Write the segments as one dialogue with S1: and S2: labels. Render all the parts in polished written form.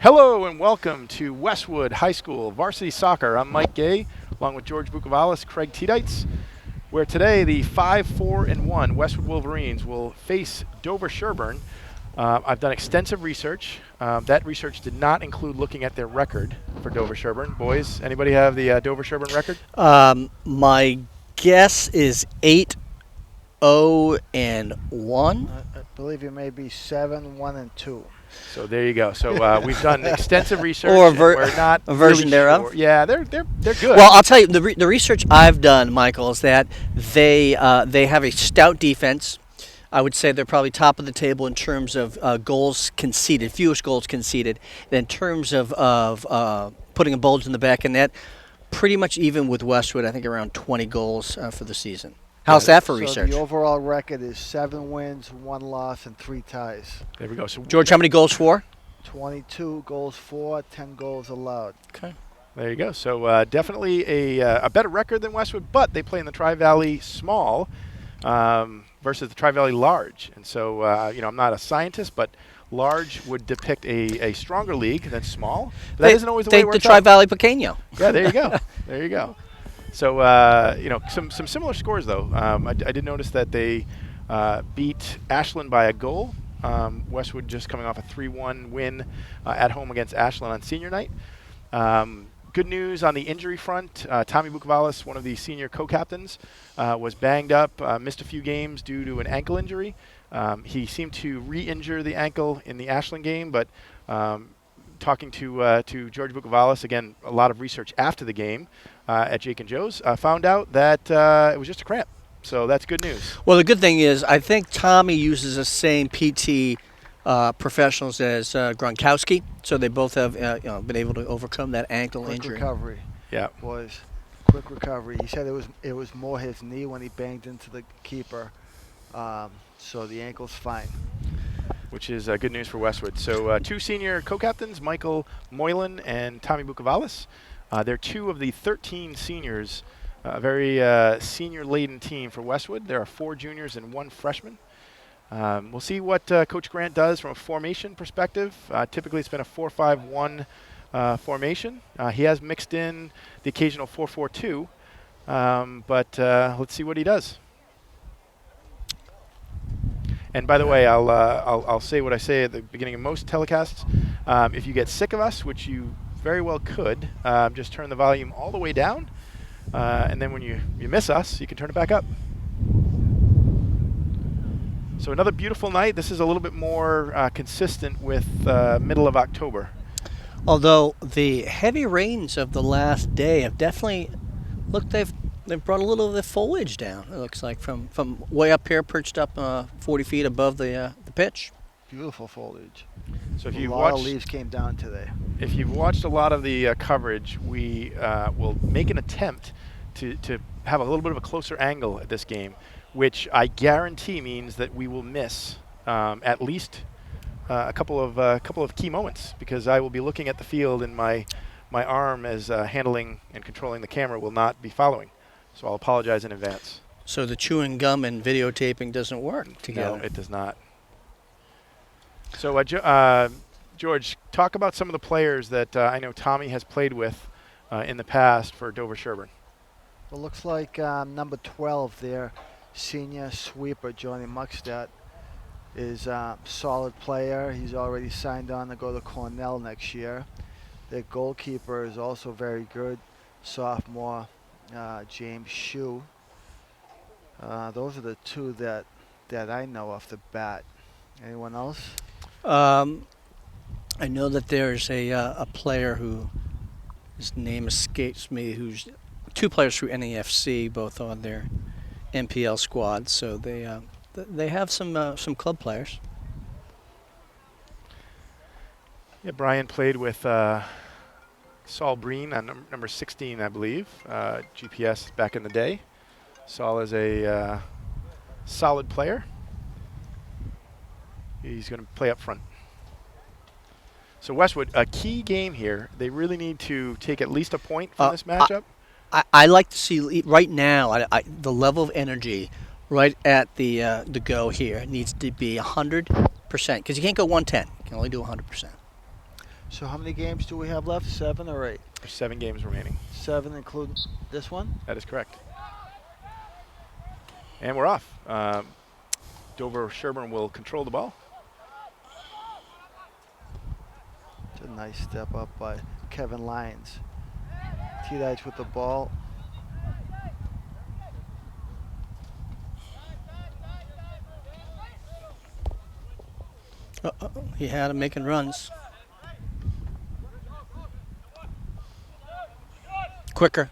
S1: Hello and welcome to Westwood High School Varsity Soccer. I'm Mike Gay, along with George Bukavalis, Craig Tiedites, where today the 5-4-1 Westwood Wolverines will face Dover-Sherborn. I've done extensive research. That research did not include looking at their record for Dover-Sherborn. Boys, anybody have the Dover-Sherborn record?
S2: My guess is 8-0-1.
S3: I believe it may be 7-1-2.
S1: So there you go. So we've done extensive research.
S2: Or
S1: we're not
S2: a version
S1: really
S2: thereof.
S1: Sure. Yeah, they're good.
S2: Well, I'll tell you, the research I've done, Michael, is that they have a stout defense. I would say they're probably top of the table in terms of goals conceded, fewest goals conceded. And in terms of putting a bulge in the back of net, pretty much even with Westwood, I think around 20 goals for the season. How's that for research?
S3: The overall record is 7 wins, 1 loss, and 3 ties.
S1: There we go. So
S2: George, how many goals for?
S3: 22 goals for, 10 goals allowed.
S2: Okay.
S1: there you go. So definitely a better record than Westwood, but they play in the Tri-Valley Small versus the Tri-Valley Large. And so, I'm not a scientist, but large would depict a stronger league than small. That isn't always the way it works
S2: the Tri-Valley Pequeño.
S1: Yeah, there you go. There you go. So, some similar scores, though. I did notice that they beat Ashland by a goal. Westwood just coming off a 3-1 win at home against Ashland on senior night. Good news on the injury front. Tommy Bukavalis, one of the senior co-captains, was banged up, missed a few games due to an ankle injury. He seemed to re-injure the ankle in the Ashland game, but talking to George Bukavalis, again, a lot of research after the game at Jake and Joe's, found out that it was just a cramp. So that's good news.
S2: Well, the good thing is I think Tommy uses the same PT professionals as Gronkowski, so they both have been able to overcome that ankle
S3: Quick
S2: injury.
S3: recovery.
S1: Yeah.
S3: Boys, quick recovery. He said it was more his knee when he banged into the keeper. So the ankle's fine.
S1: Which is good news for Westwood. So 2 senior co-captains, Michael Moylan and Tommy Bukavalis. They're 2 of the 13 seniors, a very senior-laden team for Westwood. There are 4 juniors and 1 freshman. We'll see what Coach Grant does from a formation perspective. Typically it's been a 4-5-1 formation. He has mixed in the occasional 4-4-2, but let's see what he does. And by the way, I'll say what I say at the beginning of most telecasts. If you get sick of us, which you very well could, just turn the volume all the way down, and then when you miss us, you can turn it back up. So another beautiful night. This is a little bit more consistent with middle of October.
S2: Although the heavy rains of the last day have definitely they've brought a little of the foliage down. It looks like from way up here, perched up 40 feet above the pitch.
S3: Beautiful foliage.
S1: So if
S3: A
S1: you
S3: lot of
S1: watch,
S3: leaves came down today.
S1: if you've watched a lot of the coverage, we will make an attempt to have a little bit of a closer angle at this game, which I guarantee means that we will miss at least a couple of key moments, because I will be looking at the field and my arm as handling and controlling the camera will not be following. So I'll apologize in advance.
S2: So the chewing gum and videotaping doesn't work together.
S1: No, it does not. So George, talk about some of the players that I know Tommy has played with in the past for Dover-Sherborn.
S3: Well, looks like number 12 there, senior sweeper Johnny Muckstadt, is a solid player. He's already signed on to go to Cornell next year. Their goalkeeper is also very good, sophomore James Shue. Those are the 2 that I know off the bat. Anyone else?
S2: I know that there's a player who his name escapes me, who's 2 players through NEFC, both on their MPL squad. So they have some club players.
S1: Yeah, Brian played with Saul Breen on number 16, I believe, GPS back in the day. Saul is a solid player. He's going to play up front. So Westwood, a key game here. They really need to take at least a point from this matchup.
S2: I like to see right now the level of energy right at the go here needs to be 100%, because you can't go 110. You can only do 100%.
S3: So how many games do we have left? 7 or 8?
S1: There's 7 games remaining.
S3: 7 including this one?
S1: That is correct. And we're off. Dover-Sherborn will control the ball.
S3: It's a nice step up by Kevin Lyons. T-Dites with the ball.
S2: He had him making runs. Quicker.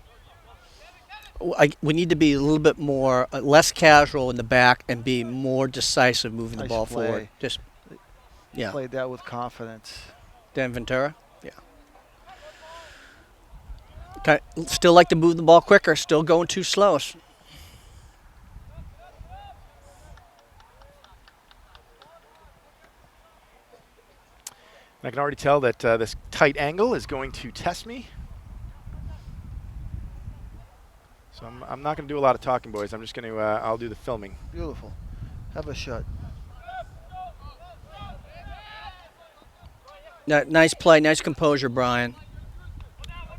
S2: We need to be a little bit more, less casual in the back and be more decisive moving the
S3: Nice
S2: ball
S3: play.
S2: forward. Just, yeah.
S3: Played that with confidence.
S2: Dan Ventura? Yeah. Still like to move the ball quicker. Still going too slow.
S1: I can already tell that this tight angle is going to test me. So I'm not going to do a lot of talking, boys. I'm just going to, I'll do the filming.
S3: Beautiful. Have a shot.
S2: Nice play. Nice composure, Brian.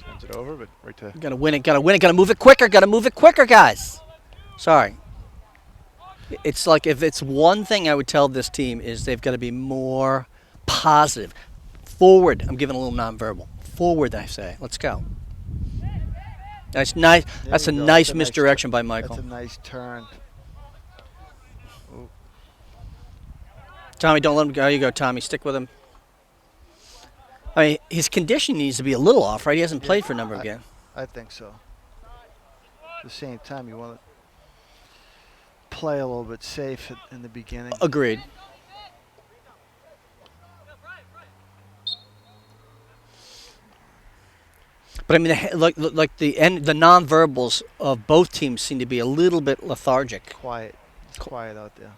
S1: Turns it over, but right to...
S2: Gotta win it. Gotta win it. Gotta move it quicker. Gotta move it quicker, guys. Sorry. It's like if it's one thing I would tell this team is they've got to be more positive. Forward. I'm giving a little nonverbal. Forward, I say. Let's go. That's nice. That's a nice misdirection by Michael.
S3: That's a nice turn. Ooh.
S2: Tommy, don't let him go. You go, Tommy. Stick with him. I mean, his condition needs to be a little off, right? He hasn't played for a number of games.
S3: I think so. At the same time, you want to play a little bit safe in the beginning.
S2: Agreed. But I mean, like the nonverbals of both teams seem to be a little bit lethargic.
S3: Quiet. It's quiet out there.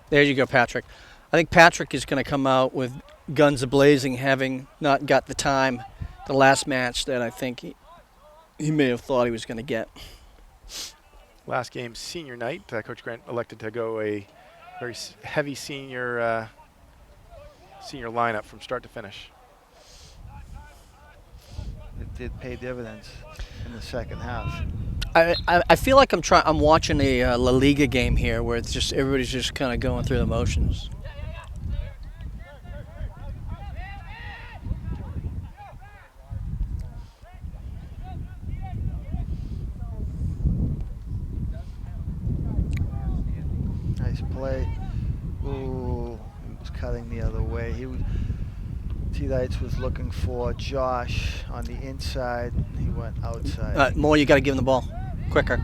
S2: There you go, Patrick. I think Patrick is going to come out with guns a-blazing, having not got the time the last match that I think he may have thought he was going to get.
S1: Last game, senior night. Coach Grant elected to go a very heavy senior lineup from start to finish.
S3: It did pay dividends in the second half.
S2: I feel like I'm watching a La Liga game here where it's just everybody's just kind of going through the motions.
S3: Nice play. Ooh, he was cutting the other way. T-Dites was looking for Josh on the inside. He went outside.
S2: More, you got to give him the ball quicker.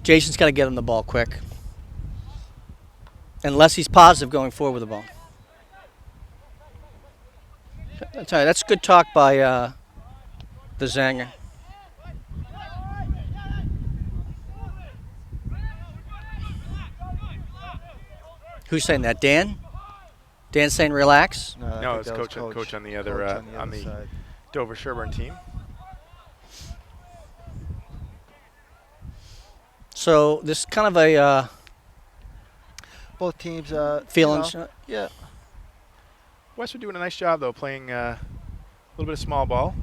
S2: Jason's got to get him the ball quick. Unless he's positive going forward with the ball. That's all right. That's good talk by the Zanger. Who's saying that? Dan? Dan saying relax?
S1: No, it's coach on the other on the
S3: side.
S1: Dover-Sherborn team.
S2: So this is kind of a
S3: Both teams
S2: feelings.
S3: Yeah.
S1: Westwood doing a nice job though, playing a little bit of small ball.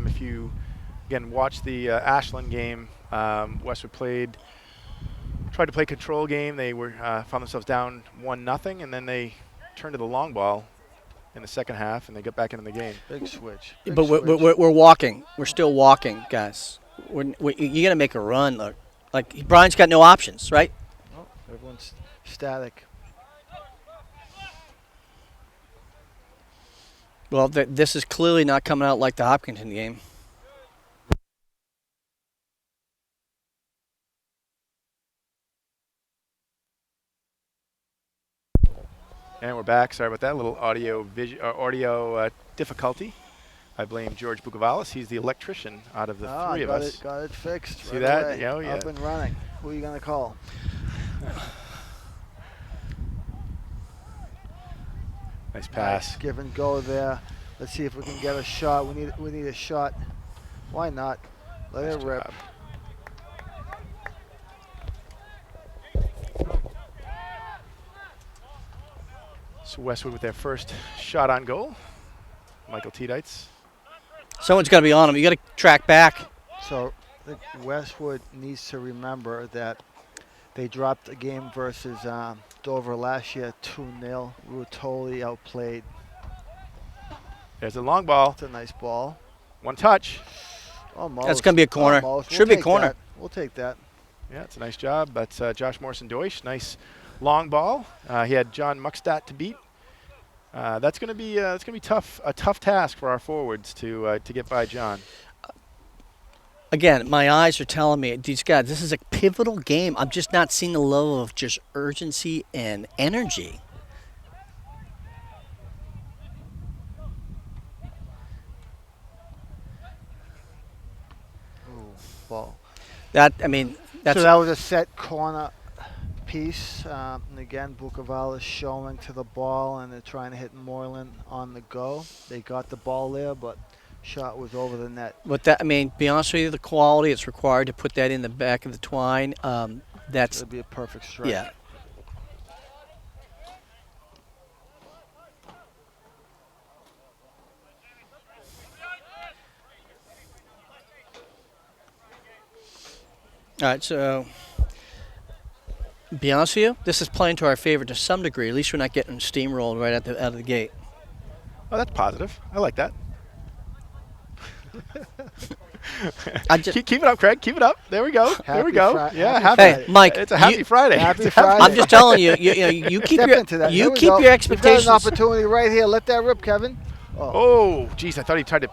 S1: If you again watch the Ashland game, Westwood tried to play control game. They were found themselves down 1-0, and then they turned to the long ball in the second half, and they got back into the game.
S3: Big switch.
S2: But we're walking. We're still walking, guys. You got to make a run. Look. Like Brian's got no options, right?
S3: Oh, everyone's static.
S2: Well, this is clearly not coming out like the Hopkinton game.
S1: And we're back. Sorry about that. A little audio difficulty. I blame George Bukavalis. He's the electrician out of the three of us.
S3: Got it fixed.
S1: See
S3: right
S1: that?
S3: away.
S1: Yeah.
S3: Up and running. Who are you going to call?
S1: Nice pass.
S3: Nice give and go there. Let's see if we can get a shot. We need a shot. Why not? Let it rip.
S1: So Westwood with their first shot on goal. Michael Tiedites.
S2: Someone's got to be on him. You got to track back.
S3: So I think Westwood needs to remember that they dropped a game versus Dover last year 2-0. We were totally outplayed.
S1: There's a long ball.
S3: It's a nice ball.
S1: One touch.
S3: Almost.
S2: That's going to be a corner.
S3: Almost.
S2: Should be a corner.
S3: That. We'll take that.
S1: Yeah, it's a nice job. That's Josh Morrison-Deutsch. Nice long ball. He had John Muckstadt to beat. That's going to be tough. A tough task for our forwards to get by John.
S2: Again, my eyes are telling me, these guys, this is a pivotal game. I'm just not seeing the level of just urgency and energy.
S3: Ooh, ball.
S2: That's
S3: So that was a set corner piece. And again, Bukovalis showing to the ball, and they're trying to hit Moylan on the go. They got the ball there, but shot was over the net.
S2: But that, be honest with you, the quality it's required to put that in the back of the twine, that's
S3: It'd be a perfect strike.
S2: yeah. All right, so be honest with you, this is playing to our favor to some degree. At least we're not getting steamrolled right out of the gate.
S1: Oh, that's positive. I like that. Keep it up, Craig. Keep it up. There we go. There we go. Yeah, happy.
S2: Hey, Mike,
S1: It's a happy Friday.
S3: Happy Friday.
S2: I'm just telling you, you keep
S3: Step
S2: your
S3: into that.
S2: you
S3: There we
S2: keep
S3: go.
S2: your
S3: We've got
S2: expectations.
S3: an opportunity right here. Let that rip, Kevin.
S1: Oh, geez, I thought he tried to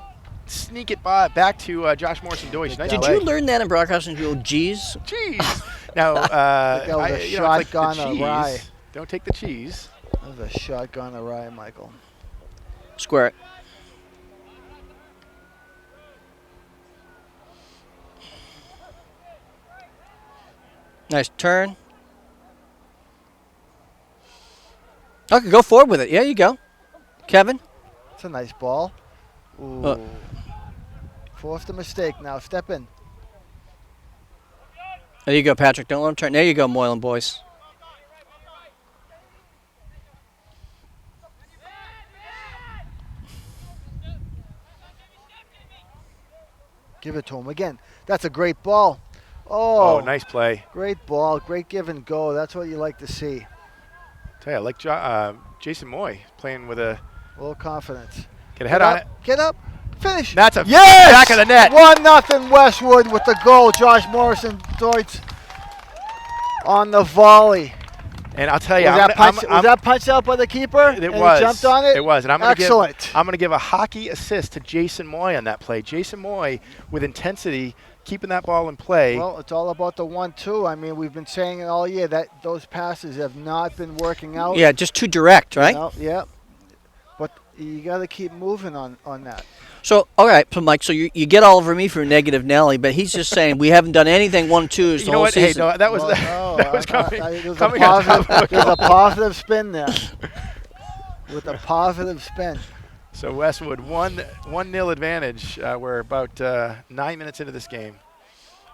S1: sneak it back to Josh Morrison-Deutsch. Nice
S2: Did
S1: play.
S2: you learn that in broadcasting school? Geez.
S1: Cheese. Now,
S3: That was a
S1: it's like the
S3: shotgun
S1: cheese.
S3: awry.
S1: Don't take the cheese.
S3: That was a shotgun awry, Michael.
S2: Square it. Nice turn. Okay, go forward with it. Yeah, you go. Kevin?
S3: It's a nice ball. Ooh. Forced a mistake now. Step in.
S2: There you go, Patrick. Don't let him turn. There you go, Moylan boys.
S3: Give it to him again. That's a great ball. Oh,
S1: nice play.
S3: Great ball. Great give and go. That's what you like to see.
S1: Tell you, I like Jason Moy playing with a
S3: little confidence.
S1: Get a head on it.
S3: Get up. Finish.
S1: That's a
S3: yes!
S1: back of the net.
S3: 1-0 Westwood with the goal. Josh Morrison-Deutsch on the volley.
S1: And I'll tell you,
S3: was that punched out by the keeper?
S1: It was.
S3: He jumped on it?
S1: It was. And I'm
S3: going
S1: to give a hockey assist to Jason Moy on that play. Jason Moy with intensity, keeping that ball in play.
S3: Well, it's all about the 1-2. We've been saying it all year that those passes have not been working out.
S2: Yeah, just too direct, right?
S3: Yeah. But you got to keep moving on that.
S2: So, all right, so Mike, so you get all over me for negative Nelly, but he's just saying we haven't done anything 1-2s the whole season.
S1: Hey, no, that was that was coming.
S3: There's a positive spin there. With a positive spin.
S1: So Westwood 1-0 advantage. We're about 9 minutes into this game.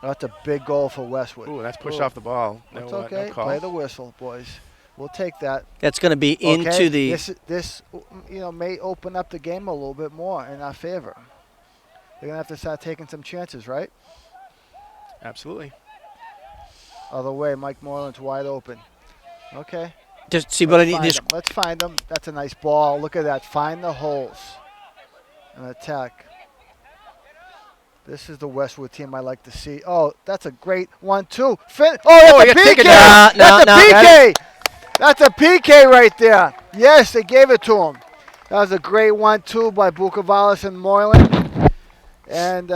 S3: That's a big goal for Westwood.
S1: Ooh, that's pushed off the ball.
S3: That's
S1: no,
S3: okay.
S1: No call.
S3: Play the whistle, boys. We'll take that.
S2: That's going to be into the.
S3: This may open up the game a little bit more in our favor. They're gonna have to start taking some chances, right?
S1: Absolutely.
S3: Other way, Mike Moreland's wide open. Okay.
S2: Just see what I need.
S3: Let's find them. That's a nice ball. Look at that. Find the holes. An attack. This is the Westwood team I like to see. Oh, that's a great 1-2. Oh, that's a PK. That's a PK. That's a PK right there. Yes, they gave it to him. That was a great 1-2 by Bukovalis and Moylan. And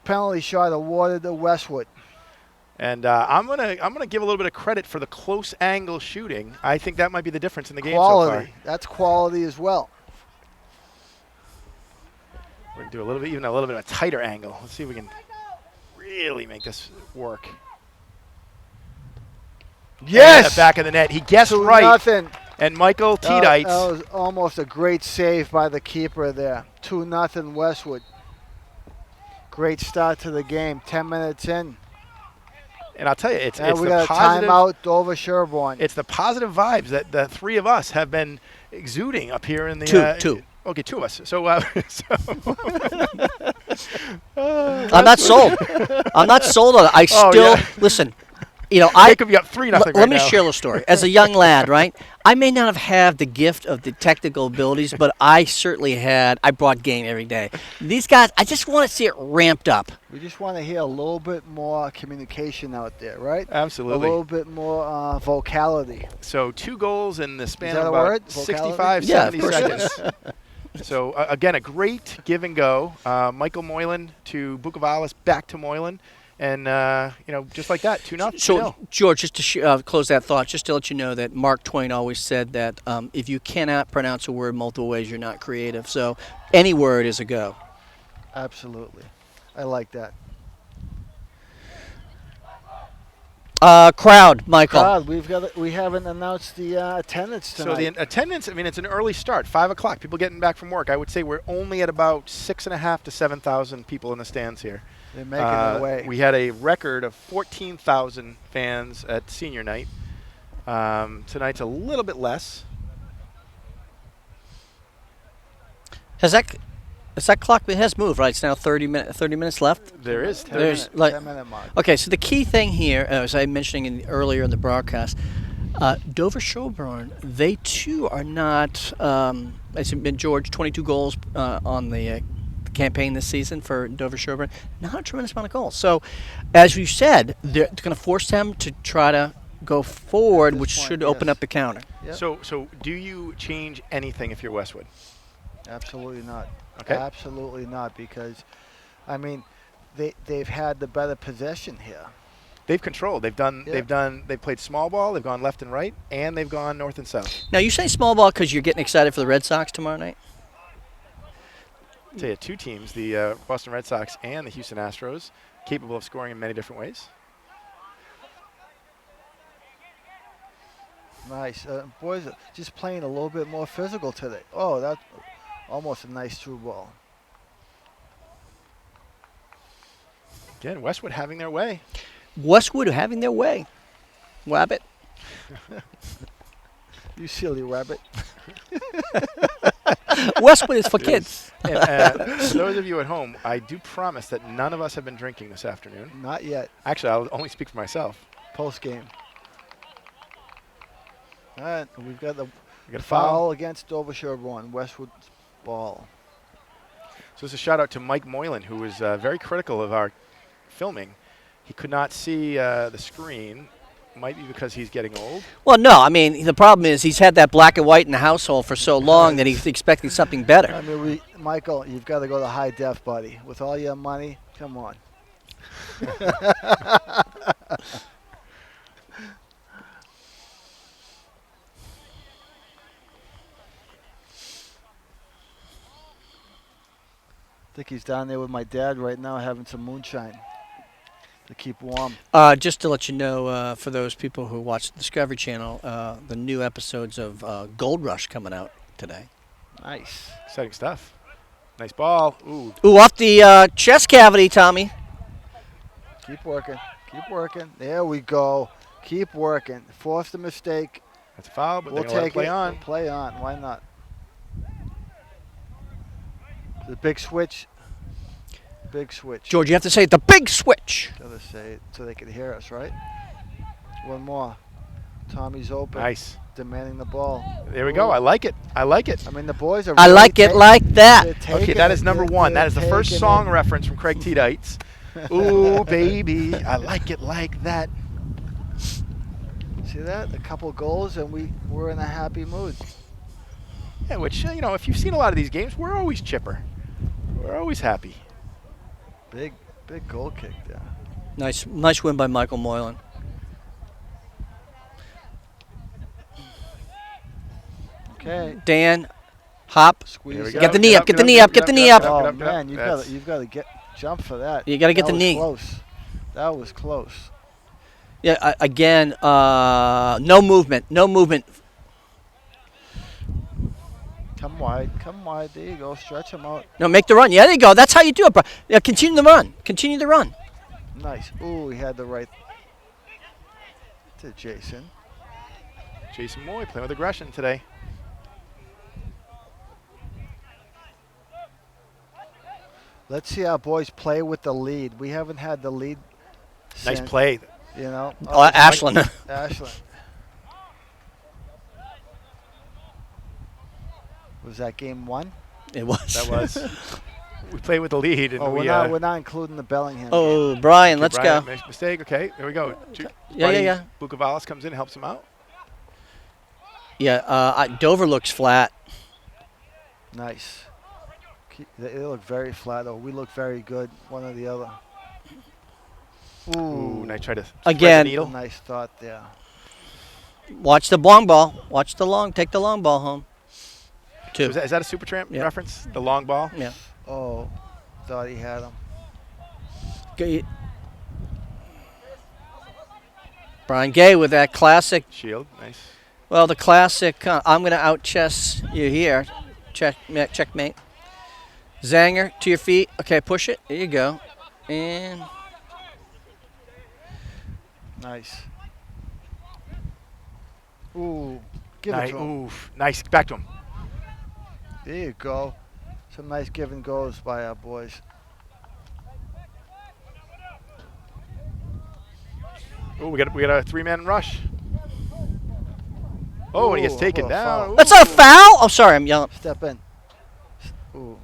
S3: penalty shot awarded to Westwood.
S1: And I'm gonna give a little bit of credit for the close angle shooting. I think that might be the difference in the game so far.
S3: That's quality as well.
S1: We're gonna do a little bit of a tighter angle. Let's see if we can really make this work.
S3: Yes!
S1: And the back of the net. He guessed right.
S3: 2-0.
S1: And Michael Tiedites.
S3: That was almost a great save by the keeper there. 2-0 Westwood. Great start to the game. 10 minutes in.
S1: And I'll tell you, it's
S3: we
S1: the
S3: got
S1: positive.
S3: A timeout, Dover-Sherborn.
S1: It's the positive vibes that the three of us have been exuding up here in the
S2: Two.
S1: Okay, two of us. So,
S2: I'm not sold. I'm not sold on it. I
S1: Oh,
S2: still
S1: yeah.
S2: listen. You know, I
S1: Jacob, you got 3-0 right
S2: let me
S1: now.
S2: share a little story. As a young lad, right? I may not have had the gift of the technical abilities, but I certainly had. I brought game every day. These guys, I just want to see it ramped up.
S3: We just want to hear a little bit more communication out there, right?
S1: Absolutely.
S3: A little bit more vocality.
S1: So 2 goals in the span
S3: that
S1: of
S3: a
S1: about
S3: word?
S1: 65,
S2: Yeah, of
S1: 70
S2: course it
S1: seconds. So again, a great give and go. Michael Moylan to Bukavalis, back to Moylan, and just like that, 2-0.
S2: So, George, just to close that thought, just to let you know that Mark Twain always said that if you cannot pronounce a word multiple ways, you're not creative. So any word is a go.
S3: Absolutely. I like that.
S2: Crowd, Michael.
S3: God, we haven't announced the attendance tonight.
S1: So the attendance, I mean, it's an early start, 5 o'clock. People getting back from work. I would say we're only at about 6,500 to 7,000 people in the stands here.
S3: They're making their way.
S1: We had a record of 14,000 fans at senior night. Tonight's a little bit less.
S2: Has that clock has moved, right? It's now 30 minutes left.
S1: There is 10
S2: There's
S1: minutes.
S2: like
S3: 10-minute mark.
S2: okay. So the key thing here, as I mentioned earlier in the broadcast, Dover-Sherborn, they too are not. It's been George 22 goals on the campaign this season for Dover-Sherborn. Not a tremendous amount of goals. So, as you said, they're going to force them to try to go forward, which
S3: point,
S2: should
S3: yes.
S2: open up the counter.
S3: Yep.
S1: So do you change anything if you're Westwood?
S3: Absolutely not.
S1: Okay.
S3: Absolutely not, because, I mean, they've had the better possession here.
S1: They've controlled. They've
S3: Yeah.
S1: They've played small ball. They've gone left and right, and they've gone north and south.
S2: Now, you say small ball because you're getting excited for the Red Sox tomorrow night?
S1: I tell you, 2 teams, the Boston Red Sox and the Houston Astros, capable of scoring in many different ways.
S3: Nice. Boys are just playing a little bit more physical today. Oh, that's almost a nice through ball.
S1: Again, Westwood having their way.
S2: Westwood having their way. Wabbit.
S3: You silly rabbit.
S2: Westwood is for kids.
S1: And, for those of you at home, I do promise that none of us have been drinking this afternoon.
S3: Not yet.
S1: Actually, I'll only speak for myself.
S3: Post game. All right, we've got the
S1: We got a foul.
S3: foul against Dover-Sherborn. Westwood's ball.
S1: So this is a shout out to Mike Moylan, who was very critical of our filming. He could not see the screen. Might be because he's getting old.
S2: Well, no, I mean, the problem is he's had that black and white in the household for so long that he's expecting something better.
S3: I mean, Michael, you've got to go to high def, buddy. With all your money, come on. I think he's down there with my dad right now having some moonshine to keep warm.
S2: Just to let you know, for those people who watch the Discovery Channel, the new episodes of Gold Rush coming out today.
S3: Nice.
S1: Exciting stuff. Nice ball. Ooh.
S2: Ooh, off the chest cavity, Tommy.
S3: Keep working. Keep working. There we go. Keep working. Force the mistake.
S1: That's a foul, but
S3: We'll
S1: they're going to
S3: take
S1: play
S3: it.
S1: on.
S3: We'll play on. Why not? The big switch. Big switch.
S2: George, you have to say the big switch.
S3: Gotta say it so they can hear us, right? One more. Tommy's open.
S1: Nice.
S3: Demanding the ball.
S1: There we go. I like it. I like it.
S3: I mean, the boys are.
S2: I
S3: really
S2: like it
S3: ta-
S2: like that.
S3: they're
S1: Okay,
S3: taking
S1: that
S3: it.
S1: is number
S3: They're-
S1: 1. That
S3: they're
S1: is the first
S3: taking
S1: song
S3: it.
S1: reference from Craig Tiedites. Ooh, baby, I like it like that.
S3: See that? A couple goals and we're in a happy mood.
S1: Yeah, which, if you've seen a lot of these games, we're always chipper. We're always happy.
S3: Big goal kick there.
S2: Nice win by Michael Moylan.
S3: Okay.
S2: Dan, hop.
S3: Squeeze.
S1: Here we
S3: it.
S1: go.
S2: Get the knee up, get the knee up, get the knee up.
S3: Oh
S1: Get
S3: man,
S1: That's-
S3: you've got to jump for that.
S2: You gotta get
S3: That
S2: the
S3: was
S2: knee.
S3: Close. That was close.
S2: Yeah, again, no movement.
S3: Come wide. There you go. Stretch him out.
S2: No, make the run. Yeah, there you go. That's how you do it, bro. Yeah, continue the run. Continue the run.
S3: Nice. Ooh, he had the right. To Jason.
S1: Jason Moy playing with aggression today.
S3: Let's see our boys play with the lead. We haven't had the lead
S1: Nice
S3: since,
S1: play.
S3: you know.
S2: Oh,
S3: it's
S2: Ashland.
S3: Ashland. Was that game 1?
S2: It was.
S1: That was. We played with the lead, and
S3: Oh,
S1: we.
S3: we're not including the Bellingham game.
S2: Oh, Brian,
S1: Okay,
S2: let's
S1: Brian
S2: go.
S1: makes a mistake. Okay, here we go.
S2: Yeah.
S1: Bukavalis comes in, helps him out.
S2: Yeah, Dover looks flat.
S3: Nice. They look very flat, though. We look very good, one or the other.
S1: Ooh, nice try to thread
S2: Again.
S1: the needle.
S3: Nice thought there.
S2: Watch the long ball. Take the long ball home.
S1: So
S2: 2.
S1: is that a Supertramp
S2: Yeah.
S1: reference? The long ball?
S2: Yeah.
S3: Oh, thought he had him.
S2: Brian Gay with that classic.
S1: Shield, nice.
S2: Well, the classic. I'm going to out chess you here. Checkmate. Zanger to your feet. Okay, push it. There you go. And
S3: Nice. Ooh, give it to him.
S1: Oof, nice. Back to him.
S3: There you go. Some nice give and goes by our boys.
S1: Oh, we got a 3-man rush. Oh, and he gets
S3: Ooh,
S1: taken
S3: how about a
S1: down.
S3: foul?
S2: that's a foul. Oh, sorry, I'm yelling.
S3: Step in. Ooh.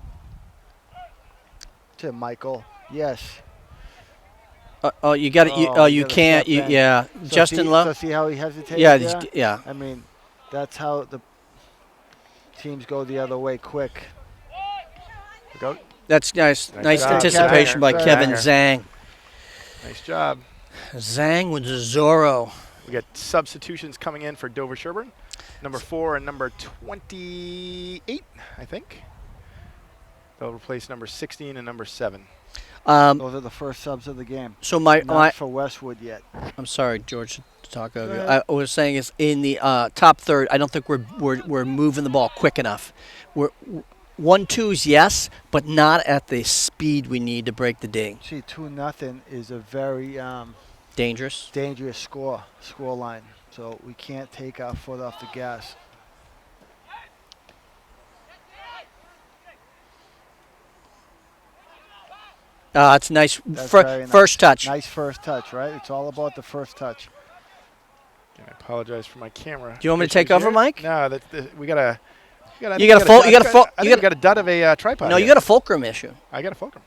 S3: To Michael. Yes.
S2: You got it.
S3: Oh,
S2: You
S3: you gotta
S2: can't.
S3: step in.
S2: Yeah,
S3: So
S2: Justin
S3: see,
S2: Lowe.
S3: So see how he hesitated
S2: Yeah,
S3: there?
S2: yeah.
S3: I mean, that's how the teams go the other way quick.
S1: Go.
S2: That's nice.
S1: Nice
S2: Nice
S1: job,
S2: anticipation
S3: Zanger.
S2: by
S3: Very
S2: Kevin
S1: nice.
S2: Zhang.
S1: Nice job.
S2: Zhang with Zorro.
S1: We got substitutions coming in for Dover-Sherborn. Number 4 and number 28, I think. They'll replace number 16 and number 7.
S3: Those are the first subs of the game.
S2: So
S3: Not for Westwood yet.
S2: I'm sorry, George, to talk over you.
S3: ahead.
S2: I was saying is in the top third. I don't think we're moving the ball quick enough. We're 1-2s, yes, but not at the speed we need to break the ding.
S3: See, 2-0 is a very
S2: Dangerous.
S3: dangerous score line. So we can't take our foot off the gas.
S2: It's nice.
S3: That's very nice.
S2: First touch.
S3: Nice first touch, right? It's all about the first touch.
S1: And I apologize for my camera.
S2: Do you want me to
S1: issues
S2: take over,
S1: here.
S2: Mike?
S1: No, we got a.
S2: You got a
S1: dud of a tripod.
S2: No, you
S1: here.
S2: got a fulcrum issue.
S1: I got a fulcrum.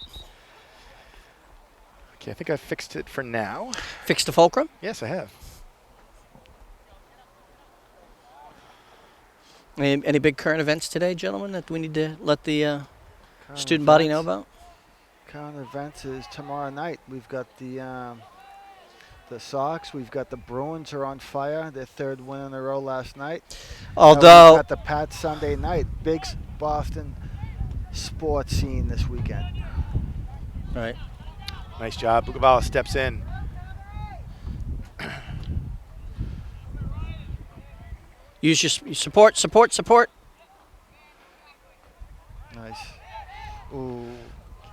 S1: Okay, I think I fixed it for now.
S2: Fix the fulcrum.
S1: Yes, I have.
S2: Any big current events today, gentlemen, that we need to let the
S3: Current
S2: student body know
S3: events.
S2: about?
S3: Current events is tomorrow night. We've got the Sox. We've got the Bruins are on fire. Their 3rd win in a row last night.
S2: Although
S3: we've got the Pats Sunday night. Big Boston sports scene this weekend.
S2: right.
S1: Nice job. Bukavalis steps in.
S2: Use your support.
S3: Nice. Ooh.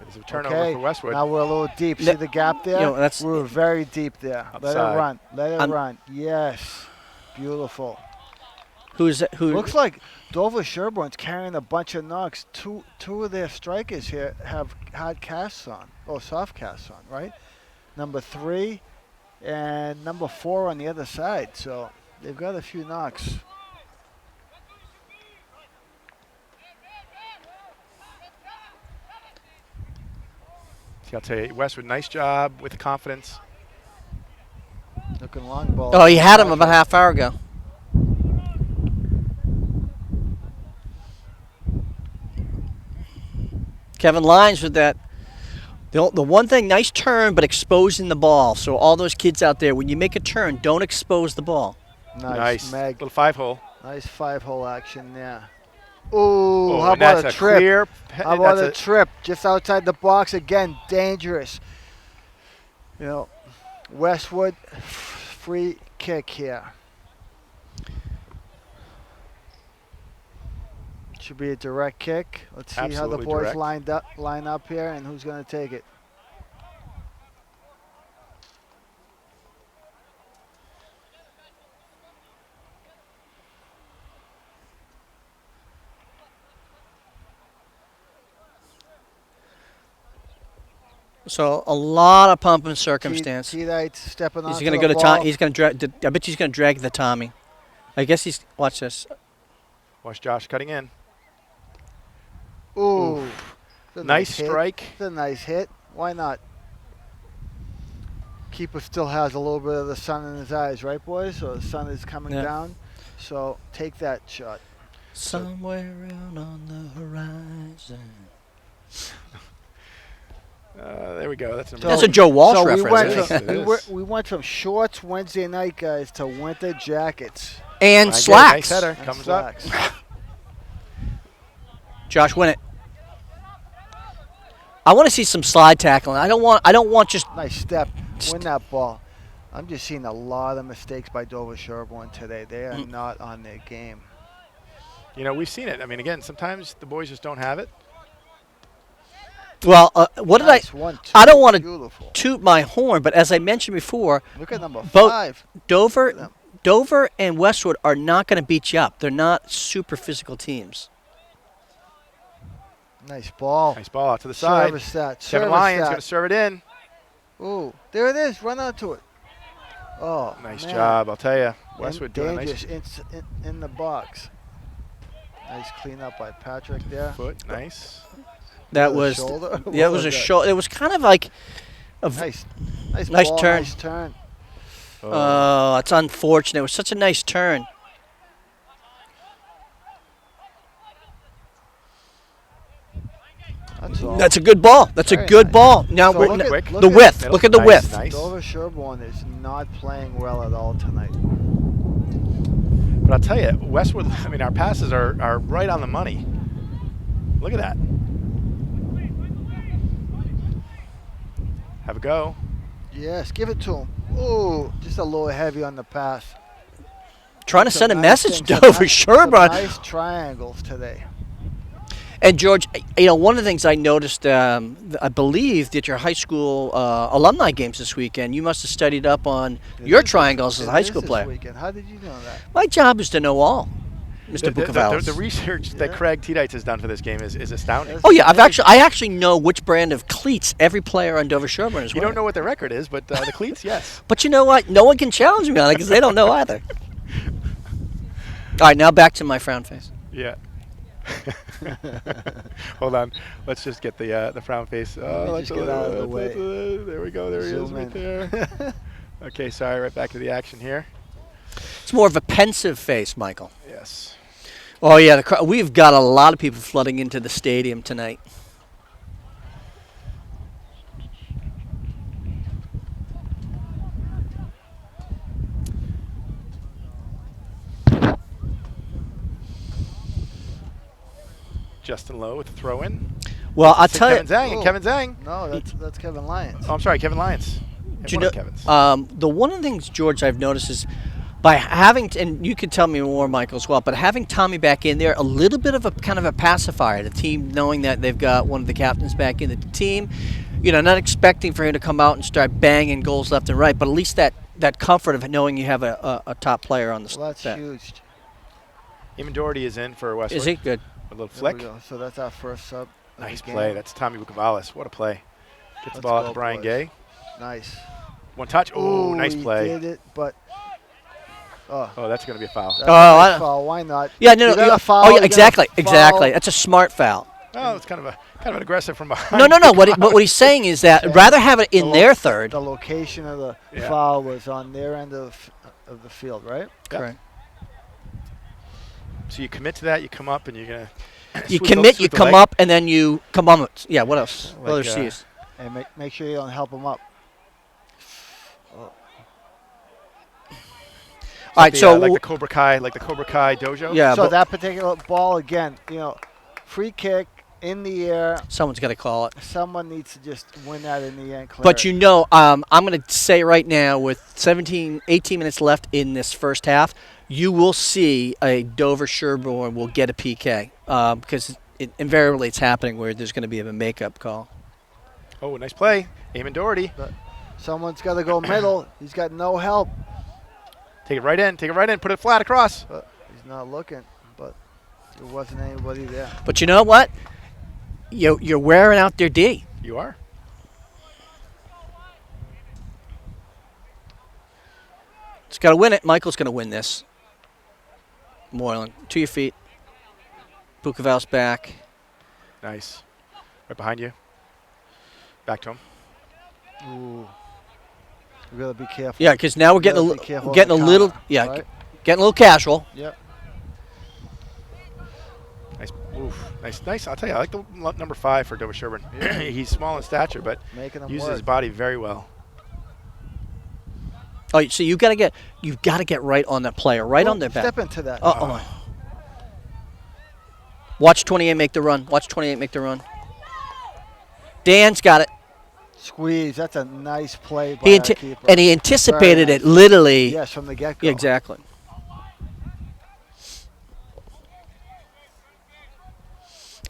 S1: There's a turnover
S3: Okay.
S1: for Westwood.
S3: Now we're a little deep. See the gap there?
S2: that's-
S3: We're very deep there. Let
S1: Outside.
S3: it run. Let it
S2: I'm-
S3: run. Yes. Beautiful.
S2: Who?
S3: Looks like Dover-Sherborn's carrying a bunch of knocks. Two of their strikers here have hard casts on. Oh, soft casts on, right? Number 3 and number 4 on the other side. So they've got a few knocks.
S1: See, I'll tell you, Westwood, nice job with confidence.
S3: Looking long ball.
S2: Oh, he had him about a half hour ago. Kevin Lyons with that. The one thing, nice turn, but exposing the ball. So all those kids out there, when you make a turn, don't expose the ball.
S3: Nice. Meg.
S1: Little 5-hole.
S3: Nice 5-hole action there. Ooh,
S1: Oh,
S3: how
S1: and
S3: about
S1: that's
S3: a trip?
S1: clear.
S3: How about
S1: That's
S3: a trip just outside the box again? Dangerous. You know, Westwood free kick here. Should be a direct kick. Let's see how the
S1: Absolutely
S3: boys
S1: direct.
S3: line up here and who's going to take it.
S2: So a lot of pump and circumstance.
S3: T-Knight stepping on
S2: He's
S3: the
S2: going to go to
S3: ball.
S2: Tom. He's going to drag. I bet he's going to drag the Tommy. I guess he's. Watch this.
S1: Watch Josh cutting in.
S3: Ooh. It's a
S1: Nice
S3: hit.
S1: strike.
S3: It's a nice hit. Why not? Keeper still has a little bit of the sun in his eyes, right, boys? So the sun is coming down. So take that shot.
S2: Somewhere out on the horizon.
S1: There we go. That's
S2: That's a Joe Walsh
S3: so
S2: reference.
S3: we went from shorts Wednesday night, guys, to winter jackets.
S2: And
S1: Nice
S2: slacks.
S1: header.
S3: And
S1: Comes
S3: slacks.
S1: up.
S2: Josh, win it. I want to see some slide tackling. I don't want just.
S3: Nice step. Win that ball. I'm just seeing a lot of mistakes by Dover-Sherborn today. They are not on their game.
S1: You know, we've seen it. I mean, again, sometimes the boys just don't have it.
S2: Well, what did
S3: Nice. 1, 2.
S2: I don't want to
S3: Beautiful.
S2: toot my horn, but as I mentioned before,
S3: Look at number
S2: both
S3: 5.
S2: Dover and Westwood are not going to beat you up. They're not super physical teams.
S3: Nice ball.
S1: Nice ball out to the side.
S3: Service that.
S1: Kevin
S3: Service
S1: Lyons
S3: that.
S1: going to serve it in.
S3: Ooh, there it is. Run onto it. Oh,
S1: Nice
S3: man.
S1: job, I'll tell you. Westwood doing a
S3: Dangerous
S1: nice
S3: in the box. Nice cleanup by Patrick there.
S1: foot. Nice.
S2: That
S3: The
S2: was
S3: shoulder?
S2: yeah, it
S3: What
S2: was a
S3: that?
S2: shoulder. It was kind of like a
S3: Nice
S2: Nice
S3: ball,
S2: turn.
S3: Nice turn.
S2: Oh, it's unfortunate. It was such a nice turn.
S3: That's all.
S2: That's a good ball. That's
S3: Very
S2: a good
S3: nice.
S2: ball. Now
S3: So
S2: we're
S3: look at-
S1: quick.
S3: look
S2: the
S3: at
S2: width.
S1: Middle.
S2: Look at the
S1: Nice,
S2: width.
S1: nice.
S3: Dover-Sherborn is not playing well at all tonight.
S1: But I'll tell you, Westwood, I mean, our passes are right on the money. Look at that. Have a go.
S3: Yes, give it to him. Ooh, just a little heavy on the pass.
S2: Trying to
S3: Some
S2: send a
S3: nice
S2: message
S3: things,
S2: to
S3: some
S2: Dover-Sherborn.
S3: nice triangles today.
S2: And George, one of the things I noticed, I believe that your high school alumni games this weekend, you must have studied up on your triangles as a high school
S3: This
S2: player.
S3: weekend. How did you know that?
S2: My job is to know all, Mr.
S1: The
S2: Bukavalis.
S1: research that
S3: Yeah.
S1: Craig T-Dites has done for this game is astounding.
S3: Yes.
S2: Oh yeah, I actually know which brand of cleats every player on Dover-Sherborn is
S1: You
S2: wearing.
S1: don't know what the record is, but the cleats, yes.
S2: But you know what? No one can challenge me on it because they don't know either. All right, now back to my frown face.
S1: Yeah. Hold on. Let's just get the frown face.
S3: me
S1: Let's
S3: just get out of the way.
S1: There we go. There he is
S3: Zoom
S1: right
S3: in.
S1: there. Okay, sorry. Right back to the action here.
S2: It's more of a pensive face, Michael.
S1: Yes.
S2: Oh yeah, we've got a lot of people flooding into the stadium tonight.
S1: Justin Lowe with the throw in.
S2: Well, I'll tell
S1: Kevin
S2: you,
S1: Zhang and
S3: Oh.
S1: Kevin Zhang.
S3: No, that's Kevin Lyons.
S1: Oh, I'm sorry, Kevin Lyons.
S2: do you
S1: One
S2: know,
S1: of Kevin's.
S2: the one of the things, George, I've noticed is by having, and you could tell me more, Michael, as well, but having Tommy back in there, a little bit of a kind of a pacifier. The team knowing that they've got one of the captains back in the team, not expecting for him to come out and start banging goals left and right, but at least that comfort of knowing you have a top player on the
S3: Well, that's
S2: set.
S3: huge.
S1: Eamon Doherty is in for Westwood.
S2: Is he good?
S1: A little
S3: There we
S1: flick.
S3: go. So that's our first sub. of the
S1: Nice
S3: game.
S1: play. That's Tommy Bukavalis. What a play. Gets the
S3: Let's
S1: ball out
S3: go,
S1: to Brian
S3: boys.
S1: Gay.
S3: Nice.
S1: One touch. Oh, nice
S3: he
S1: play.
S3: did it, but
S1: Oh, that's going to be a foul.
S3: that's
S2: Oh,
S3: a nice
S2: I-
S3: foul. Why not?
S2: Yeah, no,
S3: You
S2: no.
S3: gotta foul,
S2: Oh,
S3: you
S2: yeah,
S3: gotta
S2: exactly,
S3: foul.
S2: exactly. That's a smart foul.
S1: Oh, it's kind of an aggressive from behind.
S2: No. What he's saying is that
S3: Yeah.
S2: rather have it in
S3: The
S2: their third.
S3: The location of the
S1: Yeah.
S3: foul was on their end of the field, right?
S1: Yeah.
S2: Correct.
S1: So you commit to that. You come up and you're going to.
S2: You commit, you come up, and then you come on. Yeah. What else? What
S1: Like,
S2: other C's?
S3: And make sure you don't help them up. Oh,
S2: All right. So
S1: like the Cobra Kai dojo.
S2: yeah,
S3: so
S2: but
S3: that particular ball again, free kick in the air.
S2: someone's got to call it.
S3: Someone needs to just win that in the end. Clear
S2: But
S3: it.
S2: I'm going to say right now, with 18 minutes left in this first half, you will see a Dover-Sherborn will get a PK because invariably it's happening where there's going to be a makeup call.
S1: Oh, nice play. Eamon Doherty.
S3: Someone's got to go middle. He's got no help.
S1: Take it right in. Put it flat across.
S3: But he's not looking. But there wasn't anybody there.
S2: But you know what? You're wearing out their D.
S1: You are.
S2: He's got to win it. Michael's going to win this. Moreland, to your feet. Bukoval's back.
S1: Nice. Right behind you. Back to him.
S3: Ooh. We gotta be careful.
S2: Yeah, because now we're getting getting a little
S3: right?
S2: getting a little casual.
S3: Yep.
S1: Nice. Oof. Nice. I'll tell you, I like the number 5 for Dover-Sherborn.
S3: Yeah.
S1: He's small in stature, but
S3: Making them
S1: uses
S3: work.
S1: his body very well.
S2: Oh, so you've got to get right on that player, right on their back.
S3: Step into that.
S2: Oh. Watch 28 make the run. Watch 28 make the run. Dan's got it.
S3: Squeeze. That's a nice play by our keeper.
S2: And he anticipated
S3: Very nice.
S2: it literally.
S3: Yes, from the get-go.
S2: Yeah, exactly.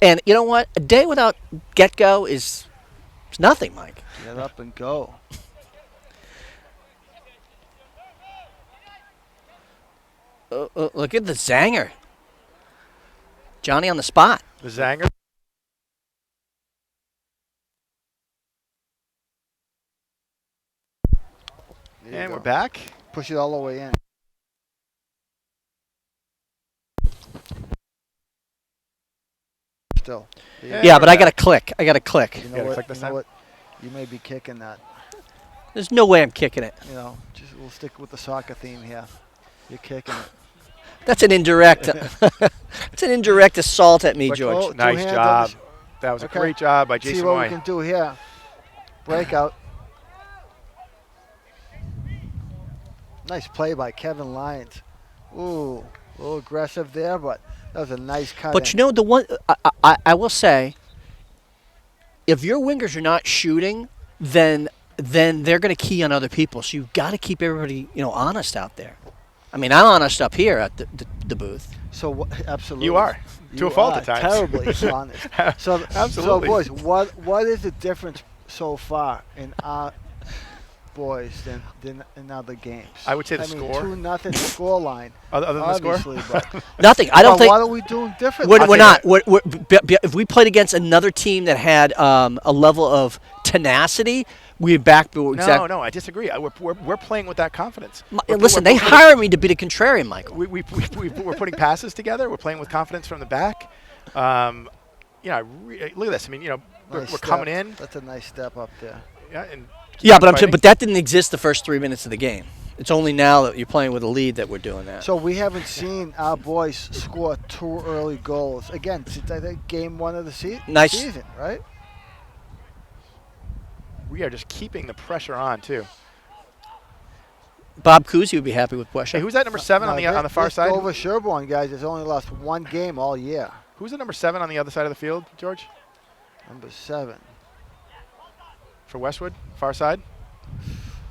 S2: And you know what? A day without get-go is nothing, Mike.
S3: Get up and go.
S2: Look at the zanger. Johnny on the spot.
S1: The zanger.
S3: There you
S1: And
S3: go.
S1: we're back.
S3: Push it all the way in. Still. There you
S1: Yeah,
S3: go.
S2: Yeah,
S1: we're
S2: but I
S1: back.
S2: got to click. I got to click.
S3: You
S1: You
S3: know
S1: gotta
S3: what?
S1: click this
S3: You know
S1: time?
S3: what? You may be kicking that.
S2: There's no way I'm kicking it.
S3: You know, just we'll stick with the soccer theme here. You're kicking it.
S2: That's an indirect. That's an indirect assault at me,
S3: But
S2: George.
S3: go- two
S1: Nice
S3: hands on
S1: job.
S3: the
S1: That was a
S3: Okay.
S1: great job by
S3: See
S1: Jason
S3: what we
S1: Moy.
S3: can do here. Breakout. Nice play by Kevin Lyons. Ooh, a little aggressive there, but that was a nice cut.
S2: But you know the one I will say, if your wingers are not shooting, then they're going to key on other people. So you've got to keep everybody honest out there. I mean, I'm honest up here at the booth.
S3: So absolutely,
S1: You are. To a fault at times.
S3: Terribly honest. So
S1: Absolutely.
S3: boys, what is the difference so far in our boys than in other games?
S1: I would say the
S3: I mean,
S1: score.
S3: 2-0 score line.
S1: Other than the score?
S3: Obviously, but
S2: Nothing. I don't
S3: but
S2: think
S3: what are we doing differently?
S2: we're not. If we played against another team that had a level of tenacity, we'd back.
S1: No, I disagree. We're playing with that confidence.
S2: Listen, they hire me to be the contrarian, Michael.
S1: We're putting passes together. We're playing with confidence from the back. Look at this. I mean,
S3: Nice
S1: we're
S3: step.
S1: coming in.
S3: That's a nice step up there.
S1: Yeah, and
S2: Yeah, but
S1: fighting.
S2: but that didn't exist the first 3 minutes of the game. It's only now that you're playing with a lead that we're doing that.
S3: So we haven't seen our boys score 2 early goals again since I think game 1 of the
S2: Nice.
S3: season, right?
S1: We are just keeping the pressure on too.
S2: Bob Cousy would be happy with pressure.
S1: Hey, who's that number 7 on the far side?
S3: Dover-Sherborn guys has only lost 1 game all year.
S1: Who's the number 7 on the other side of the field, George?
S3: Number 7.
S1: For Westwood, far side.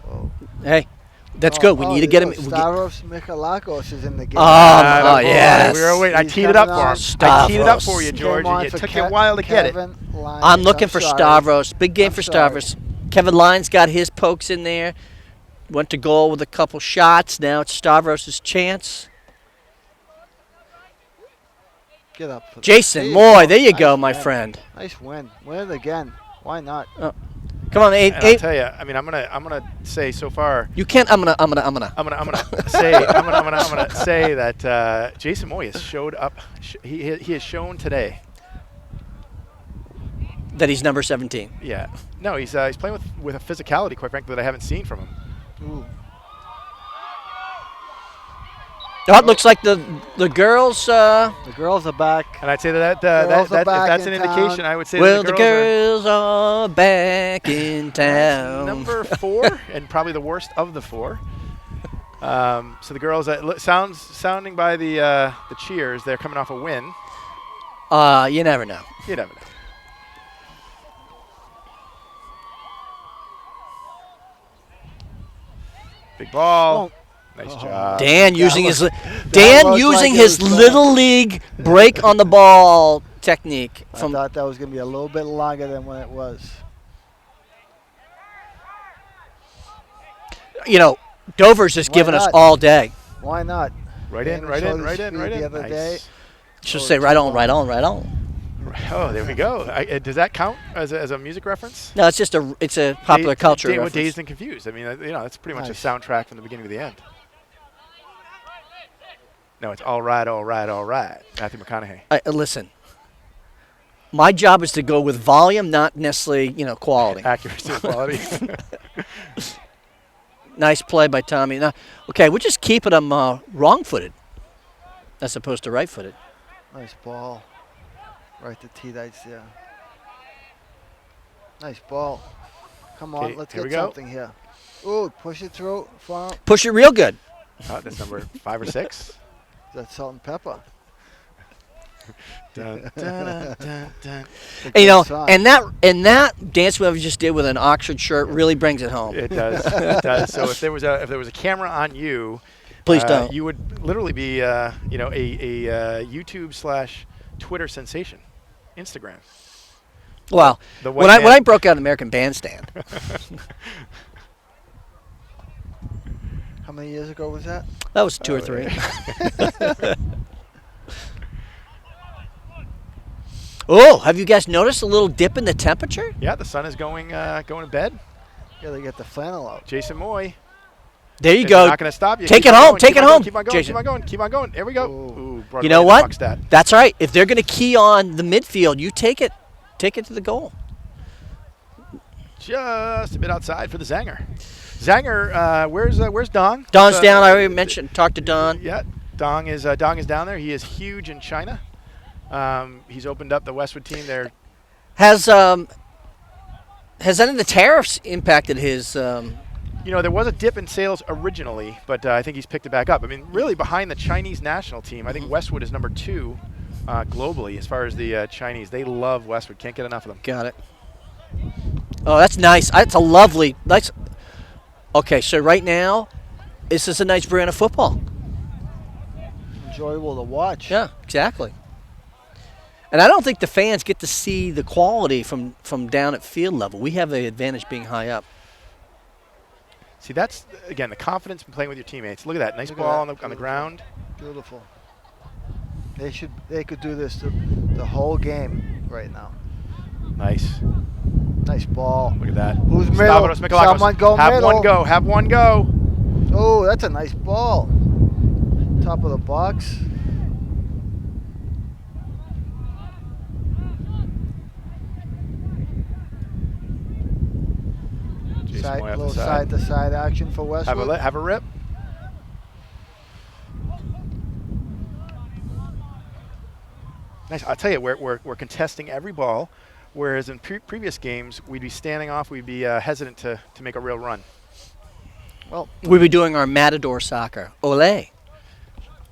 S3: Oh,
S2: Hey, that's good. We need to get him.
S3: Stavros Michalakos is in the game.
S2: Oh, yes.
S1: We were waiting. I
S3: He's
S1: teed it up
S3: coming
S1: for
S3: on.
S1: him. I teed it up for you,
S3: Came
S1: George,
S3: on
S1: and it
S3: for
S1: took you a while to get it.
S3: Kevin Lyons.
S2: I'm looking for
S3: sorry.
S2: Stavros. Big game
S3: I'm
S2: for
S3: sorry.
S2: Stavros. Kevin Lyons got his pokes in there. Went to goal with a couple shots. Now it's Stavros' chance.
S3: Get up. For that.
S2: Jason
S3: you
S2: Moy,
S3: go.
S2: there you
S3: Nice
S2: go, my
S3: win.
S2: friend.
S3: Nice win. Win it again. Why not?
S2: Come on,
S1: And I'll tell you, I mean, I'm gonna say so far.
S2: you can't. I'm gonna.
S1: I'm gonna say that Jason Moy has showed up. He has shown today.
S2: That he's number 17.
S1: Yeah. No, he's playing with a physicality, quite frankly, that I haven't seen from him.
S3: Ooh.
S2: Oh, it looks like the girls.
S3: The girls are back.
S1: And I'd say that
S3: Girls are
S1: if
S3: back
S1: that's
S3: in
S1: an indication,
S3: town.
S1: I would say
S2: Well,
S1: that
S2: the girls are back in town.
S1: number 4 and probably the worst of the 4. So the girls, sounding by the cheers, they're coming off a win.
S2: You never know.
S1: You never know. Big ball. Nice job.
S2: Dan
S3: that
S2: using
S3: was-
S2: his
S3: that
S2: Dan
S3: looked
S2: using
S3: like it
S2: his
S3: was
S2: little league break on the ball technique
S3: I
S2: from
S3: thought that was going to be a little bit longer than what it was.
S2: Dover's just
S3: Why
S2: giving us
S3: not?
S2: all day.
S3: Why not?
S1: Right
S3: Dan
S1: in, right
S3: showed
S1: in,
S3: his
S1: right in,
S3: speed
S1: right
S3: the
S1: in.
S3: other
S1: Nice.
S3: day.
S2: Should
S3: Oh,
S2: say
S3: it's
S2: right on,
S3: long.
S2: right on, right on.
S1: Oh, there we go. Does that count as a music reference?
S2: No, it's just a popular culture
S1: With
S2: reference.
S1: Dazed and Confused. I mean, that's pretty much a
S3: Nice.
S1: soundtrack from the beginning to the end. No, it's all right, all right, all right. Matthew McConaughey.
S2: Listen, my job is to go with volume, not necessarily, quality.
S1: Accuracy and quality.
S2: Nice play by Tommy. Now, okay, we're just keeping them wrong-footed as opposed to right-footed.
S3: Nice ball. Right to T-Dites there. Nice ball. Come on,
S1: Okay,
S3: let's
S1: here we
S3: get
S1: go.
S3: something here. Ooh, push it through. Far.
S2: Push it real good.
S1: Oh, that's number 5 or 6.
S3: That's salt and pepper.
S1: Dun, dun, dun, dun.
S3: Good sign.
S2: and that dance move we just did with an Oxford shirt really brings it home.
S1: It does. It does. So if there was a camera on you,
S2: Please don't.
S1: You would literally be a YouTube/Twitter sensation, Instagram.
S2: Well,
S1: The
S2: when
S1: white man-
S2: I broke out American Bandstand,
S3: How many years ago was that?
S2: that was 2 or 3. Oh, have you guys noticed a little dip in the temperature?
S1: Yeah, the sun is going to bed.
S3: Gotta get the flannel out.
S1: Jason Moy.
S2: There you
S1: They're
S2: go.
S1: not going to stop you.
S2: Take
S1: Keep
S2: it
S1: on
S2: home.
S1: going,
S2: Take
S1: keep
S2: it
S1: on
S2: home.
S1: going, Keep on going.
S2: Jason.
S1: Keep on going. Keep on going. There we go.
S3: Ooh.
S1: Ooh, brought
S2: You
S1: it
S2: know
S1: right
S2: what?
S1: into Buckstad.
S2: That's right. If they're going to key on the midfield, you take it to the goal.
S1: Just a bit outside for the Zanger. Zanger, where's Dong?
S2: Don's down. I already mentioned. Talked to Don.
S1: Yeah, Dong is down there. He is huge in China. He's opened up the Westwood team there.
S2: Has any of the tariffs impacted his?
S1: There was a dip in sales originally, but I think he's picked it back up. I mean, really behind the Chinese national team, I think Westwood is number 2 globally as far as the Chinese. They love Westwood. Can't get enough of them.
S2: Got it. Oh, that's nice. That's a lovely. Nice. Okay, so right now, this is a nice brand of football.
S3: Enjoyable to watch.
S2: Yeah, exactly. And I don't think the fans get to see the quality from down at field level. We have the advantage being high up.
S1: See, that's, again, the confidence in playing with your teammates. Look at that. Nice
S3: Look at
S1: ball
S3: that.
S1: on the ground.
S3: Beautiful. They could do this the whole game right now.
S1: Nice.
S3: Nice ball.
S1: Look at that.
S3: Who's middle?
S1: Stavros Mikalakos.
S3: Someone go
S1: Have
S3: middle.
S1: one go. Have one go.
S3: Oh, that's a nice ball. Top of the box.
S1: Jason Moy off the
S3: Little side-to-side action for Westwood.
S1: Have a rip. Nice. I'll tell you, we're contesting every ball, whereas in previous games we'd be standing off, we'd be hesitant to make a real run.
S3: Well,
S2: We'll be doing our Matador soccer. Ole.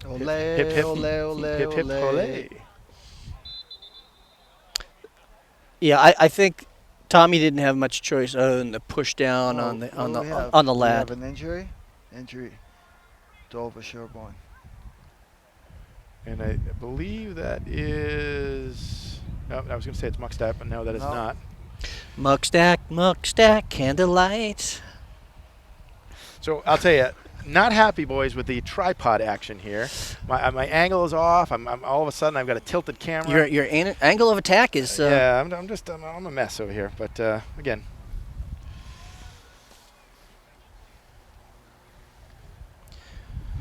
S3: ole,
S1: Hip, hip,
S3: ole, ole,
S1: hip, hip,
S3: ole.
S1: ole.
S2: Yeah, I think Tommy didn't have much choice other than to push down on the
S3: What do we have?
S2: on the
S3: We
S2: lad.
S3: have an injury. Dover-Sherborn.
S1: And I believe that is. No, I was going to say it's Muckstack, but no, that is
S3: No.
S1: not.
S2: Muckstack, candlelight.
S1: So I'll tell you, not happy, boys, with the tripod action here. My angle is off. I'm all of a sudden I've got a tilted camera.
S2: Your angle of attack is.
S1: Yeah, I'm a mess over here. But again,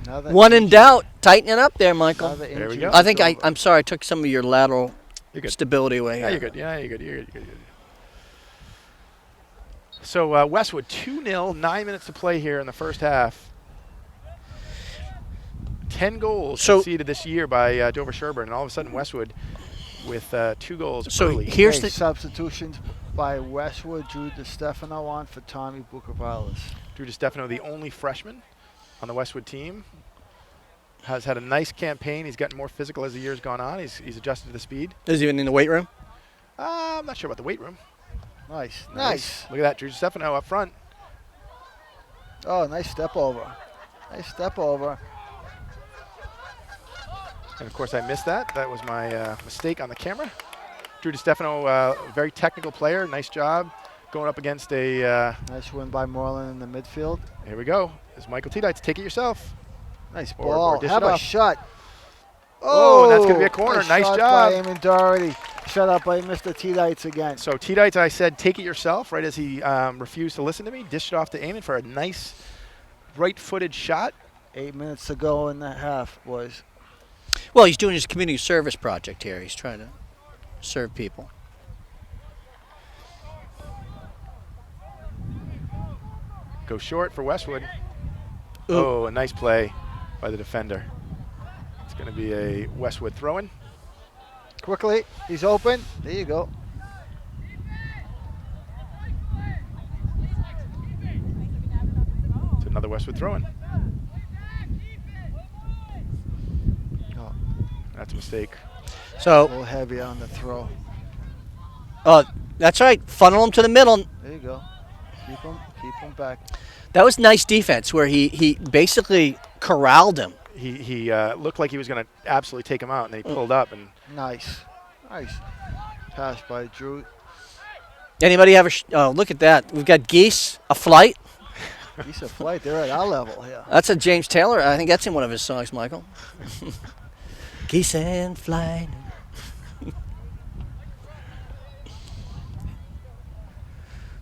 S3: Another
S2: One in
S3: injury.
S2: doubt. Tighten it up there, Michael.
S3: Another
S1: There we
S3: injury
S1: go.
S3: for
S2: I think
S3: Dover.
S2: I'm sorry. I took some of your lateral
S1: you're good.
S2: stability away.
S1: Yeah,
S2: here.
S1: you're good. Yeah, you're good. You're good. You're good. So Westwood 2-0, 9 minutes to play here in the first half. 10 goals
S2: So-
S1: conceded this year by Dover-Sherborn, and all of a sudden Westwood with 2 goals
S2: So
S1: early.
S2: here's
S3: Okay,
S2: the.
S3: substitutions by Westwood. Drew DiStefano on for Tommy Bucavalis.
S1: Drew DiStefano, the only freshman on the Westwood team, has had a nice campaign. He's gotten more physical as the year's gone on. He's adjusted to the speed.
S2: Is he even in the weight room?
S1: I'm not sure about the weight room.
S3: Nice.
S1: Look at that, Drew DiStefano up front.
S3: Oh, nice step over. Nice step over.
S1: And of course, I missed that. That was my mistake on the camera. Drew DiStefano, very technical player. Nice job going up against a.
S3: Nice win by Moreland in the midfield.
S1: Here we go. It's Michael T-Dites. Take it yourself.
S3: Nice
S1: Or
S3: ball.
S1: dish
S3: Have
S1: it
S3: a
S1: off.
S3: shot.
S1: Oh, that's gonna be a corner. Nice
S3: shot
S1: job.
S3: by Eamon Doherty. Shut up by Mr. T-Dites again.
S1: So T-Dites, I said, take it yourself, right as he refused to listen to me. Dished it off to Eamon for a nice right-footed shot.
S3: 8 minutes to go in the half, boys.
S2: Well, he's doing his community service project here. He's trying to serve people.
S1: Go short for Westwood.
S2: Ooh.
S1: Oh, a nice play by the defender. It's going to be a Westwood throw-in.
S3: Quickly, he's open. There you go.
S1: It's another Westwood throw-in.
S3: Oh,
S1: That's a mistake.
S3: a
S2: So,
S3: little heavy on the throw.
S2: that's right. Funnel him to the middle.
S3: There you go. Keep him back.
S2: That was nice defense where he basically corralled him.
S1: He looked like he was going to absolutely take him out, and then he pulled up. And
S3: Nice pass by Drew.
S2: Anybody have a look at that? We've got Geese, a flight.
S3: He's a flight. They're at our level here.
S2: That's a James Taylor. I think that's in one of his songs, Michael. Geese and flight.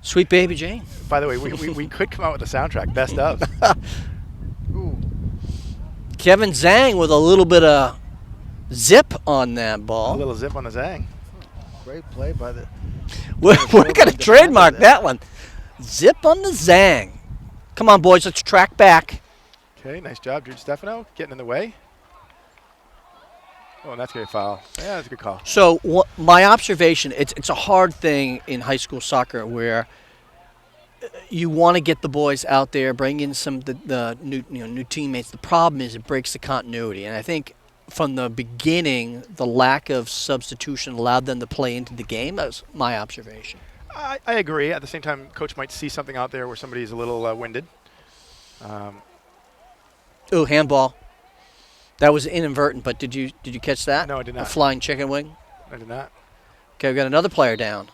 S2: Sweet Baby Jane.
S1: by the way, we could come out with a soundtrack, best of.
S3: Ooh,
S2: Kevin Zhang with a little bit of zip on that
S1: A
S2: ball.
S1: little zip on the Zang.
S3: great play by the.
S2: We're going to trademark that one. Zip on the Zang. Come on, boys. Let's track back.
S1: Okay, nice job, Jude Stefano, getting in the way. Oh, and that's going to be a foul. Yeah, that's a good call.
S2: So my observation, it's a hard thing in high school soccer where you want to get the boys out there, bring in some the new teammates. The problem is it breaks the continuity, and I think from the beginning, the lack of substitution allowed them to play into the game. That was my observation.
S1: I agree. At the same time, coach might see something out there where somebody's a little winded.
S2: Ooh, handball. That was inadvertent, but did you catch that?
S1: No, I did
S2: A
S1: not.
S2: flying chicken wing.
S1: I did not.
S2: Okay, we got another player down.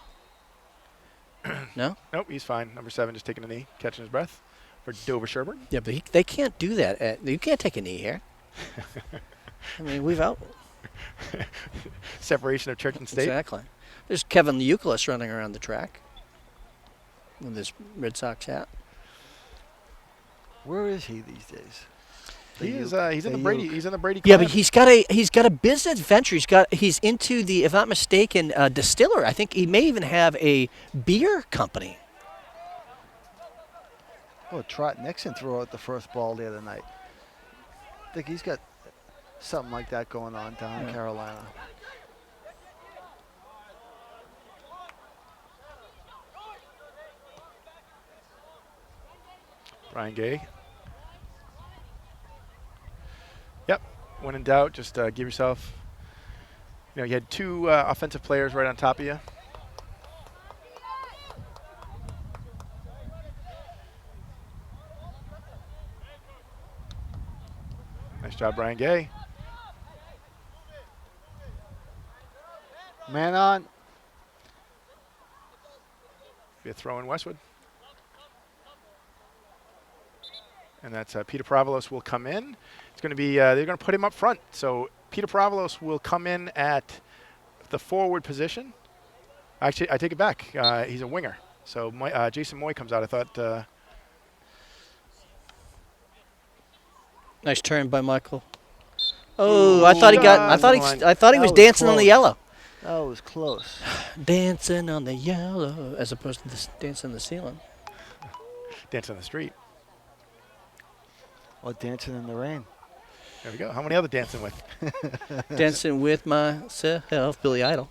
S2: No?
S1: Nope, he's fine. Number 7 just taking a knee, catching his breath for Dover-Sherborn.
S2: Yeah, but they can't do that. You can't take a knee here. I mean, we've out.
S1: Separation of church and state.
S2: Exactly. There's Kevin Euclid running around the track with his Red Sox hat.
S3: Where is he these days?
S1: He's in the Brady. He's in the Brady.
S2: Yeah,
S1: clan.
S2: but he's got a business venture. He's into the, if I'm not mistaken, distiller. I think he may even have a beer company.
S3: Oh, Trot Nixon threw out the first ball the other night. I think he's got something like that going on down in Carolina.
S1: Brian Gay. Yep. When in doubt, just give yourself. You had 2 offensive players right on top of you. Nice job, Brian Gay.
S3: Man on.
S1: Be a throw in Westwood. And that's Peter Provolos will come in. It's going to be, they're going to put him up front. So Peter Provolos will come in at the forward position. Actually, I take it back. He's a winger. So Jason Moy comes out. I thought.
S2: Nice turn by Michael. Oh, I thought he got. I thought he was
S3: That was
S2: dancing on the
S3: close.
S2: yellow.
S3: That was close.
S2: Dancing on the yellow, as opposed to this dancing on the ceiling.
S1: Dance on the street.
S3: Or dancing in the rain.
S1: There we go. How many other dancing with?
S2: Dancing with myself, Billy Idol.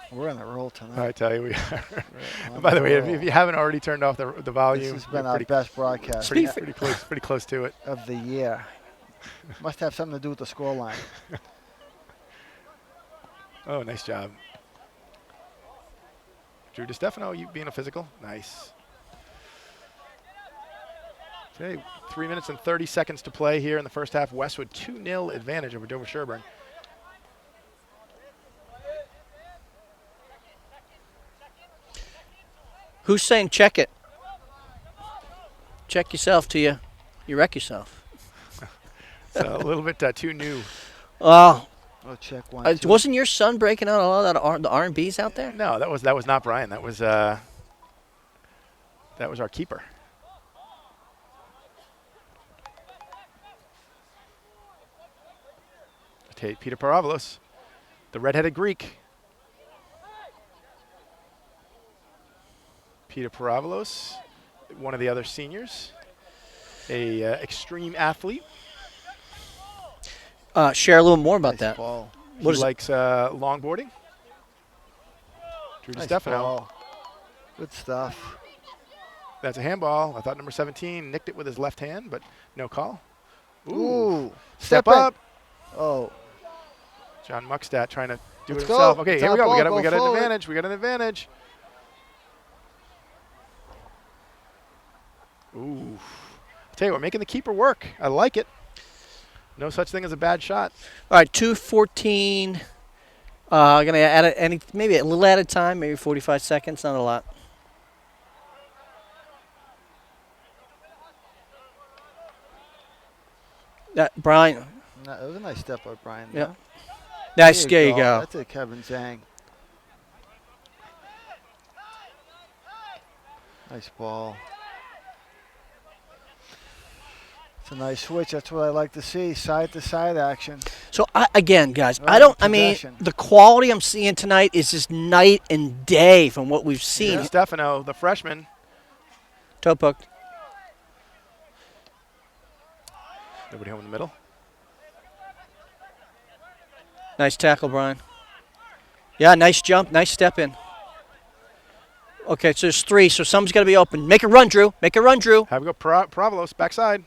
S3: We're on a roll tonight.
S1: I tell you, we are.
S3: On
S1: By the
S3: a
S1: way,
S3: roll.
S1: if you haven't already turned off the volume,
S3: This has been
S1: you're
S3: our best broadcast
S1: pretty close to it.
S3: of the year. Must have something to do with the scoreline.
S1: Oh, nice job. Drew DiStefano, you being a physical. Nice. Okay, 3 minutes and 30 seconds to play here in the first half. Westwood 2-0 advantage over Dover-Sherborn.
S2: Who's saying check it? Check yourself till you wreck yourself.
S1: So a little bit too new.
S2: Oh,
S3: Oh, check one. Two.
S2: wasn't your son breaking out a lot of the R&Bs out there?
S1: No, that was not Brian. That was our keeper. Peter Paravalos, the redheaded Greek. Peter Paravalos, one of the other seniors, a extreme athlete.
S2: Share a little more about
S3: Nice
S2: that.
S3: ball.
S1: He likes longboarding. Drew
S3: Nice
S1: DiStefano.
S3: ball. Good stuff.
S1: That's a handball. I thought number 17 nicked it with his left hand, but no call.
S3: Ooh.
S1: Step
S3: in.
S1: up.
S3: Oh.
S1: John Muckstadt trying to do
S3: Let's
S1: it himself.
S3: go.
S1: Okay,
S3: It's
S1: here we
S3: our
S1: go.
S3: ball.
S1: We got
S3: Go
S1: an
S3: forward.
S1: advantage. We got an advantage. Ooh. I'll tell you, we're making the keeper work. I like it. No such thing as a bad shot.
S2: All right, 2:14. Going to add maybe a little at a time, maybe 45 seconds, not a lot. Brian.
S3: No, it was a nice step by Brian.
S2: Yeah.
S3: Huh?
S2: Nice. There you go.
S3: That's it, Kevin Zhang. Nice ball. It's a nice switch. That's what I like to see. Side to side action.
S2: So again, guys,
S3: Right,
S2: I mean,
S3: possession.
S2: the quality I'm seeing tonight is just night and day from what we've seen.
S1: Stefano, the freshman.
S2: Toe poked.
S1: Nobody home in the middle.
S2: Nice tackle, Brian. Yeah, nice jump, nice step in. Okay, so there's 3, so someone's got to be open. Make a run, Drew. Make a run, Drew.
S1: Have we go Paravalos, backside.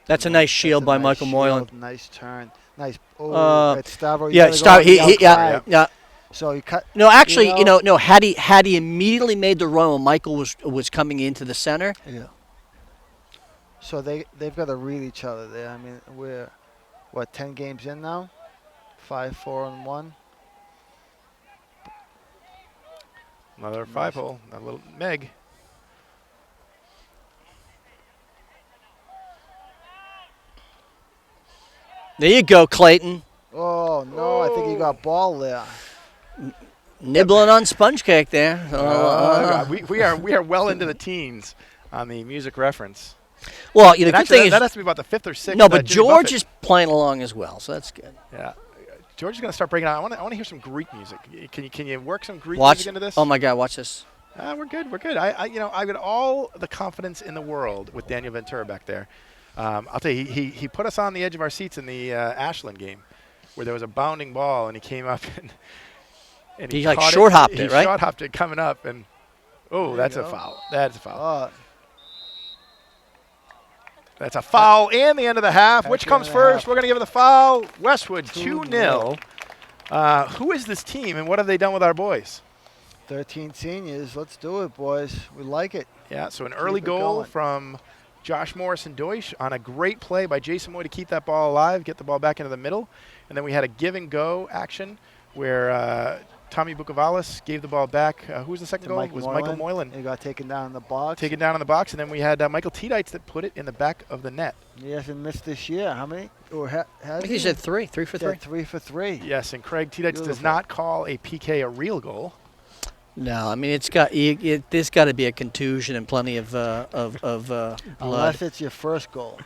S2: That's a nice shield
S3: That's a
S2: by
S3: nice
S2: Michael Moylan.
S3: shield, Nice turn. Nice. Oh, it's Stavro. You
S2: Yeah,
S3: gotta go
S2: start.
S3: on the outside.
S2: Yeah.
S3: So he cut.
S2: No, actually,
S3: You know-
S2: no. Had he immediately made the run when Michael was coming into the center.
S3: Yeah. So they've got to read each other there. I mean, we're 10 games in now, 5, 4, and 1.
S1: Another 5-hole. A little Meg.
S2: There you go, Clayton.
S3: Oh no! I think he got ball there.
S2: Nibbling on sponge cake there.
S1: We are well into the teens on the music reference.
S2: Well,
S1: And
S2: the good
S1: actually,
S2: thing
S1: that
S2: is
S1: has to be about the 5th or 6th.
S2: no, but
S1: Jimmy
S2: George
S1: Buffett.
S2: is playing along as well, so that's good.
S1: Yeah, George is going to start breaking out. I want to hear some Greek music. Can you work some Greek
S2: Watch.
S1: music into this?
S2: Oh my God, watch this.
S1: We're good. We're good. I've got all the confidence in the world with Daniel Ventura back there. I'll tell you, he put us on the edge of our seats in the Ashland game, where there was a bounding ball, and he came up and
S2: He like
S1: caught
S2: short hopped it,
S1: He
S2: right?
S1: short hopped it coming up, and
S3: There
S1: that's
S3: you
S1: a
S3: go.
S1: foul. That's a foul.
S3: Oh,
S1: That's a foul and the end of the half.
S3: At
S1: Which
S3: the
S1: comes
S3: end of the
S1: first?
S3: half.
S1: We're going to give it the foul. Westwood
S3: 2-0.
S1: 2-0. Who is this team, and what have they done with our boys?
S3: 13 seniors. Let's do it, boys. We like it.
S1: Yeah, so an early
S3: it
S1: goal
S3: going.
S1: from Josh Morris and Deutsch on a great play by Jason Moy to keep that ball alive, get the ball back into the middle. And then we had a give-and-go action where Tommy Bukavalis gave the ball back. Who was the second goal? It was Michael Moylan.
S3: He got taken down in the box.
S1: Taken down in the box. And then we had Michael Tiedites that put it in the back of the net.
S3: He hasn't missed this year. How many? Or
S2: I think he said 3 for 3.
S3: Yeah, 3 for 3.
S1: Yes, and Craig Tiedites does
S3: Beautiful.
S1: not call a PK a real goal.
S2: No, I mean there's got to be a contusion and plenty of blood.
S3: Unless it's your first goal.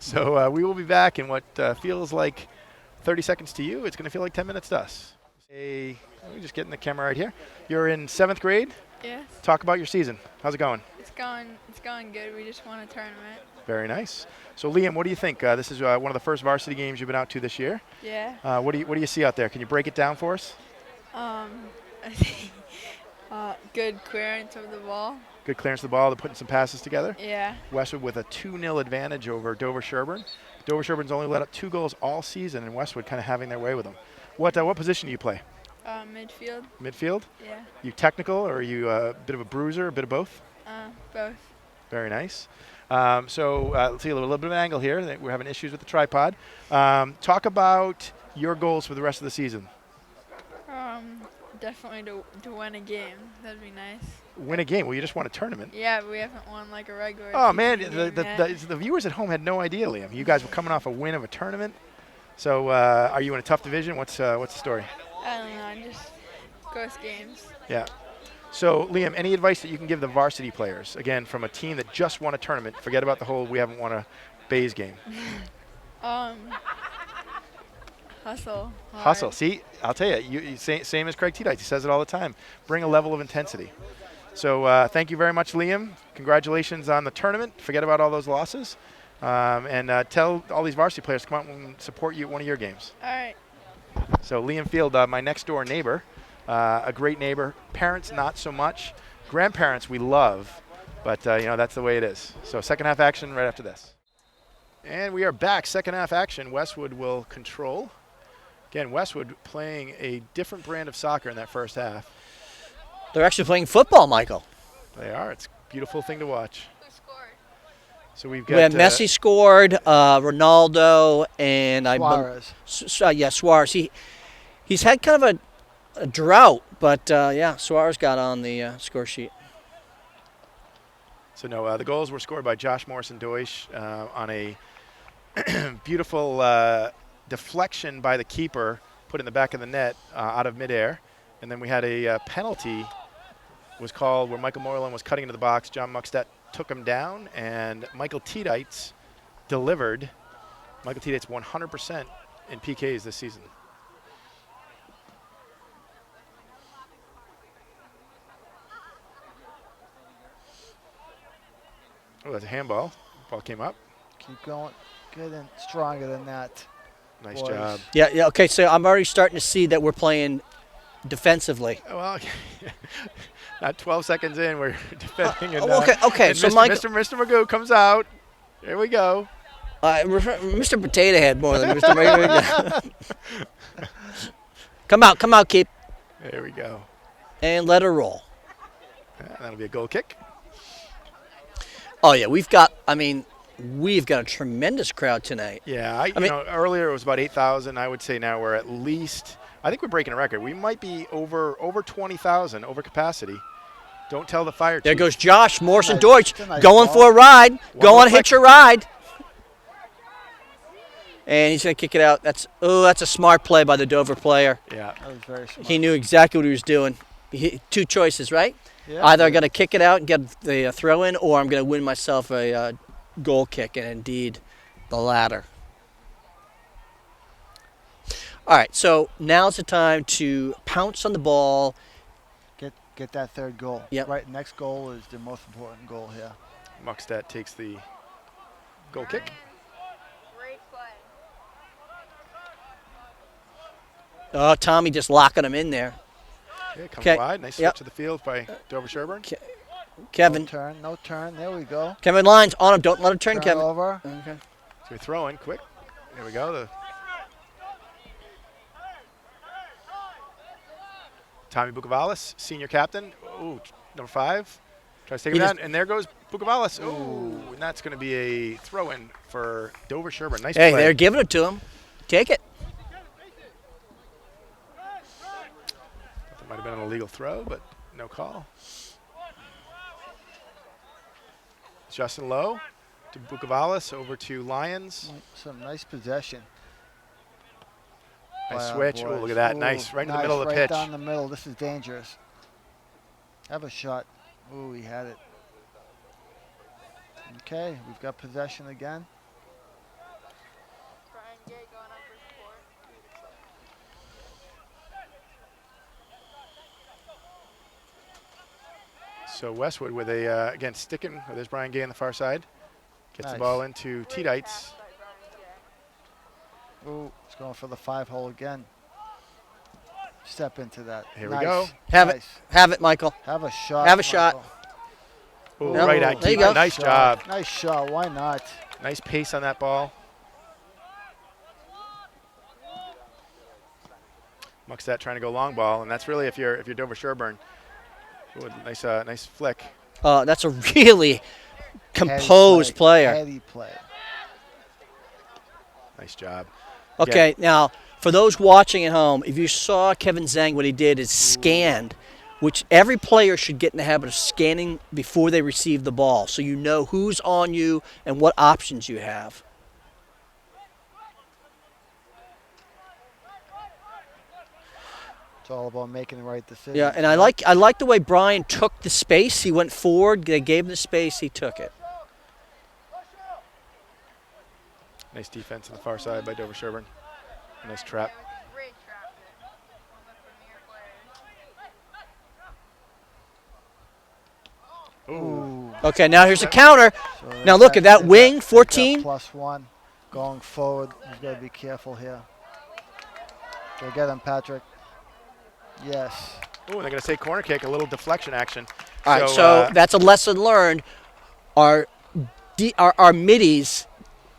S1: So we will be back in what feels like 30 seconds to you. It's going to feel like 10 minutes to us. Let me just get in the camera right here. You're in 7th grade.
S4: Yes,
S1: Talk about your season. How's it going?
S4: it's going good. We just won a tournament.
S1: Very nice. So Liam, what do you think? This is one of the first varsity games you've been out to this year.
S4: Yeah.
S1: What do you see out there? Can you break it down for us?
S4: I think good clearance of the ball.
S1: Good clearance of the ball. They're putting some passes together.
S4: Yeah.
S1: Westwood with a 2-0 advantage over Dover-Sherborn. Dover-Sherborn's only let up 2 goals all season, and Westwood kind of having their way with them. What position do you play?
S4: Midfield.
S1: Midfield?
S4: Yeah.
S1: You technical, or are you a bit of a bruiser, a bit of both?
S4: Both.
S1: Very nice. Let's see a little bit of an angle here. We're having issues with the tripod. Talk about your goals for the rest of the season.
S4: Definitely to win a game. That'd be nice.
S1: Win a game. Well, you just won a tournament.
S4: Yeah, but we haven't won like a regular.
S1: Oh, man.
S4: season
S1: The,
S4: game
S1: the,
S4: yet.
S1: the viewers at home had no idea, Liam. You guys were coming off a win of a tournament. So are you in a tough division? What's the story?
S4: I don't know. Just ghost games.
S1: Yeah. So, Liam, any advice that you can give the varsity players, again, from a team that just won a tournament? Forget about the whole we haven't won a Bays game.
S4: Um, hustle.
S1: Hustle.
S4: Hard.
S1: See, I'll tell you, same as Craig Tidites. He says it all the time. Bring a level of intensity. So thank you very much, Liam. Congratulations on the tournament. Forget about all those losses. And tell all these varsity players to come out and support you at one of your games.
S4: All right.
S1: So Liam Field, my next door neighbor, a great neighbor. Parents, not so much. Grandparents, we love. But, that's the way it is. So second half action right after this. And we are back. Second half action. Westwood will control. Again, Westwood playing a different brand of soccer in that first half.
S2: They're actually playing football, Michael.
S1: They are. It's a beautiful thing to watch.
S4: Who scored?
S1: So we've got
S2: We had Messi scored, Ronaldo, and
S3: Suarez.
S2: Suarez. He's had kind of a drought, but Suarez got on the score sheet.
S1: So no, the goals were scored by Josh Morrison Deutsch on a beautiful deflection by the keeper, put in the back of the net out of midair. And then we had a penalty was called where Michael Moreland was cutting into the box. John Muckstedt took him down, and Michael Tidites delivered. Michael Tidites 100% in PKs this season. Oh, that's a handball. Ball came up.
S3: Keep going. Good and stronger than that.
S1: Nice
S3: boys.
S1: job.
S2: Yeah, okay, so I'm already starting to see that we're playing defensively.
S1: Well, not 12 seconds in, we're defending. And,
S2: okay.
S1: And
S2: So
S1: Mr. Magoo comes out. Here we go.
S2: Mr. Potato Head more than Mr. Magoo. Come out, keep,
S1: There we go.
S2: and let her roll.
S1: That'll be a goal kick.
S2: Oh yeah, we've got a tremendous crowd tonight.
S1: Yeah, earlier it was about 8,000. I would say now we're at least. I think we're breaking a record. We might be over 20,000 over capacity. Don't tell the fire chief.
S2: There goes Josh Morrison Deutsch
S3: It's a nice
S2: going
S3: ball.
S2: for a ride. Go
S1: more
S2: on, hitch a ride. And he's gonna kick it out. That's a smart play by the Dover player.
S1: Yeah.
S3: That was very smart.
S2: He knew exactly what he was doing. Two choices, right?
S3: Yeah.
S2: Either I'm going to kick it out and get the throw in, or I'm going to win myself a goal kick, and indeed, the latter. All right, so now's the time to pounce on the ball.
S3: Get that third goal.
S2: Yep.
S3: Right, next goal is the most important goal here.
S1: Muckstedt takes the goal kick.
S4: Great play.
S2: Oh, Tommy just locking him in there.
S1: Okay, comes
S2: Okay,
S1: wide. Nice
S2: yep.
S1: switch to the field by Dover-Sherborn.
S2: Kevin.
S3: No turn. There we go.
S2: Kevin Lyons on him. Don't let him turn,
S3: Turn
S2: Kevin.
S3: over.
S2: Okay.
S1: So we throw in quick. There we go. Tommy Bukavalis, senior captain. Ooh, number 5. Tries to take him down, and there goes Bukavalis. Ooh, and that's going to be a throw-in for Dover-Sherborn. Nice
S2: Hey,
S1: play.
S2: they're giving it to him. Take it.
S1: That might have been an illegal throw, but no call. Justin Lowe to Bukavalis, over to Lyons.
S3: Some nice possession.
S1: Nice
S3: by our
S1: switch. Oh,
S3: boys.
S1: look at that.
S3: Ooh,
S1: Nice. Right in the middle of the
S3: right
S1: pitch.
S3: down the middle. This is dangerous. Have a shot. Ooh, he had it. Okay, we've got possession again.
S4: Brian Gay going up for support.
S1: So Westwood with a, again, sticking. There's Brian Gay on the far side. Gets the
S3: Nice.
S1: ball into Tidites.
S4: By Brian Gay.
S3: Ooh, he's going for the 5-hole again. Step into that.
S1: Here we
S3: Nice.
S1: go.
S2: Have it.
S3: Nice.
S2: Have it, Michael.
S3: Have a shot.
S2: Have a shot.
S3: Michael.
S1: Oh,
S2: Yep.
S1: right at
S2: There you
S1: keeper.
S2: go.
S1: Nice job.
S3: Nice shot. Why not?
S1: Nice pace on that ball. Muckstedt trying to go long ball, and that's really if you're Dover-Sherborn. Ooh, nice flick.
S2: That's a really composed player.
S3: Heady play.
S1: Nice job.
S2: Okay, now for those watching at home, if you saw Kevin Zhang, what he did is scanned, which every player should get in the habit of scanning before they receive the ball, so you know who's on you and what options you have.
S3: It's all about making the right decision.
S2: Yeah, and I like the way Brian took the space. He went forward. They gave him the space. He took it.
S1: Nice defense on the far side by Dover-Sherborn. Nice trap.
S4: Great trap. One of the premier players.
S1: Ooh.
S2: Okay, now here's a counter.
S3: So
S2: Now look at that wing, 14.
S3: +1 going forward. He's got to be careful here. Go get him, Patrick. Yes.
S1: Ooh, and they're going to say corner kick, a little deflection action.
S2: All right, so that's a lesson learned. Our middies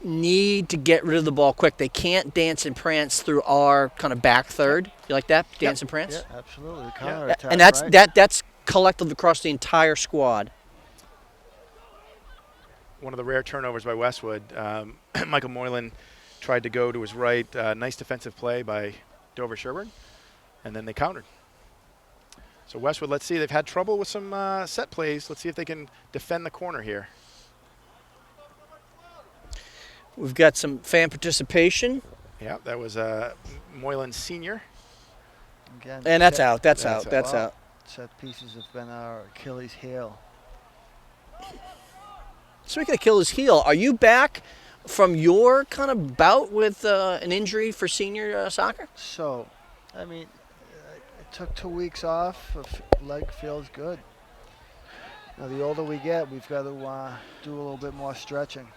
S2: need to get rid of the ball quick. They can't dance and prance through our kind of back third. You like that? Dance and prance?
S3: Yeah, absolutely. Counter attack,
S2: And that's
S3: right?
S2: that's collective across the entire squad.
S1: one of the rare turnovers by Westwood. Michael Moylan tried to go to his right. Nice defensive play by Dover-Sherborn, and then they countered. So Westwood, let's see. They've had trouble with some set plays. Let's see if they can defend the corner here.
S2: We've got some fan participation.
S1: Yeah, that was Moylan Sr.
S3: Again,
S2: And that's
S3: set-
S2: out. That's
S1: That's
S2: out.
S1: out.
S2: That's
S3: Well,
S2: out.
S3: Set pieces have been our Achilles heel.
S2: Speaking of Achilles heel, are you back from your kind of bout with an injury for senior soccer?
S3: So, I mean, I took 2 weeks off. Leg feels good. Now, the older we get, we've got to do a little bit more stretching,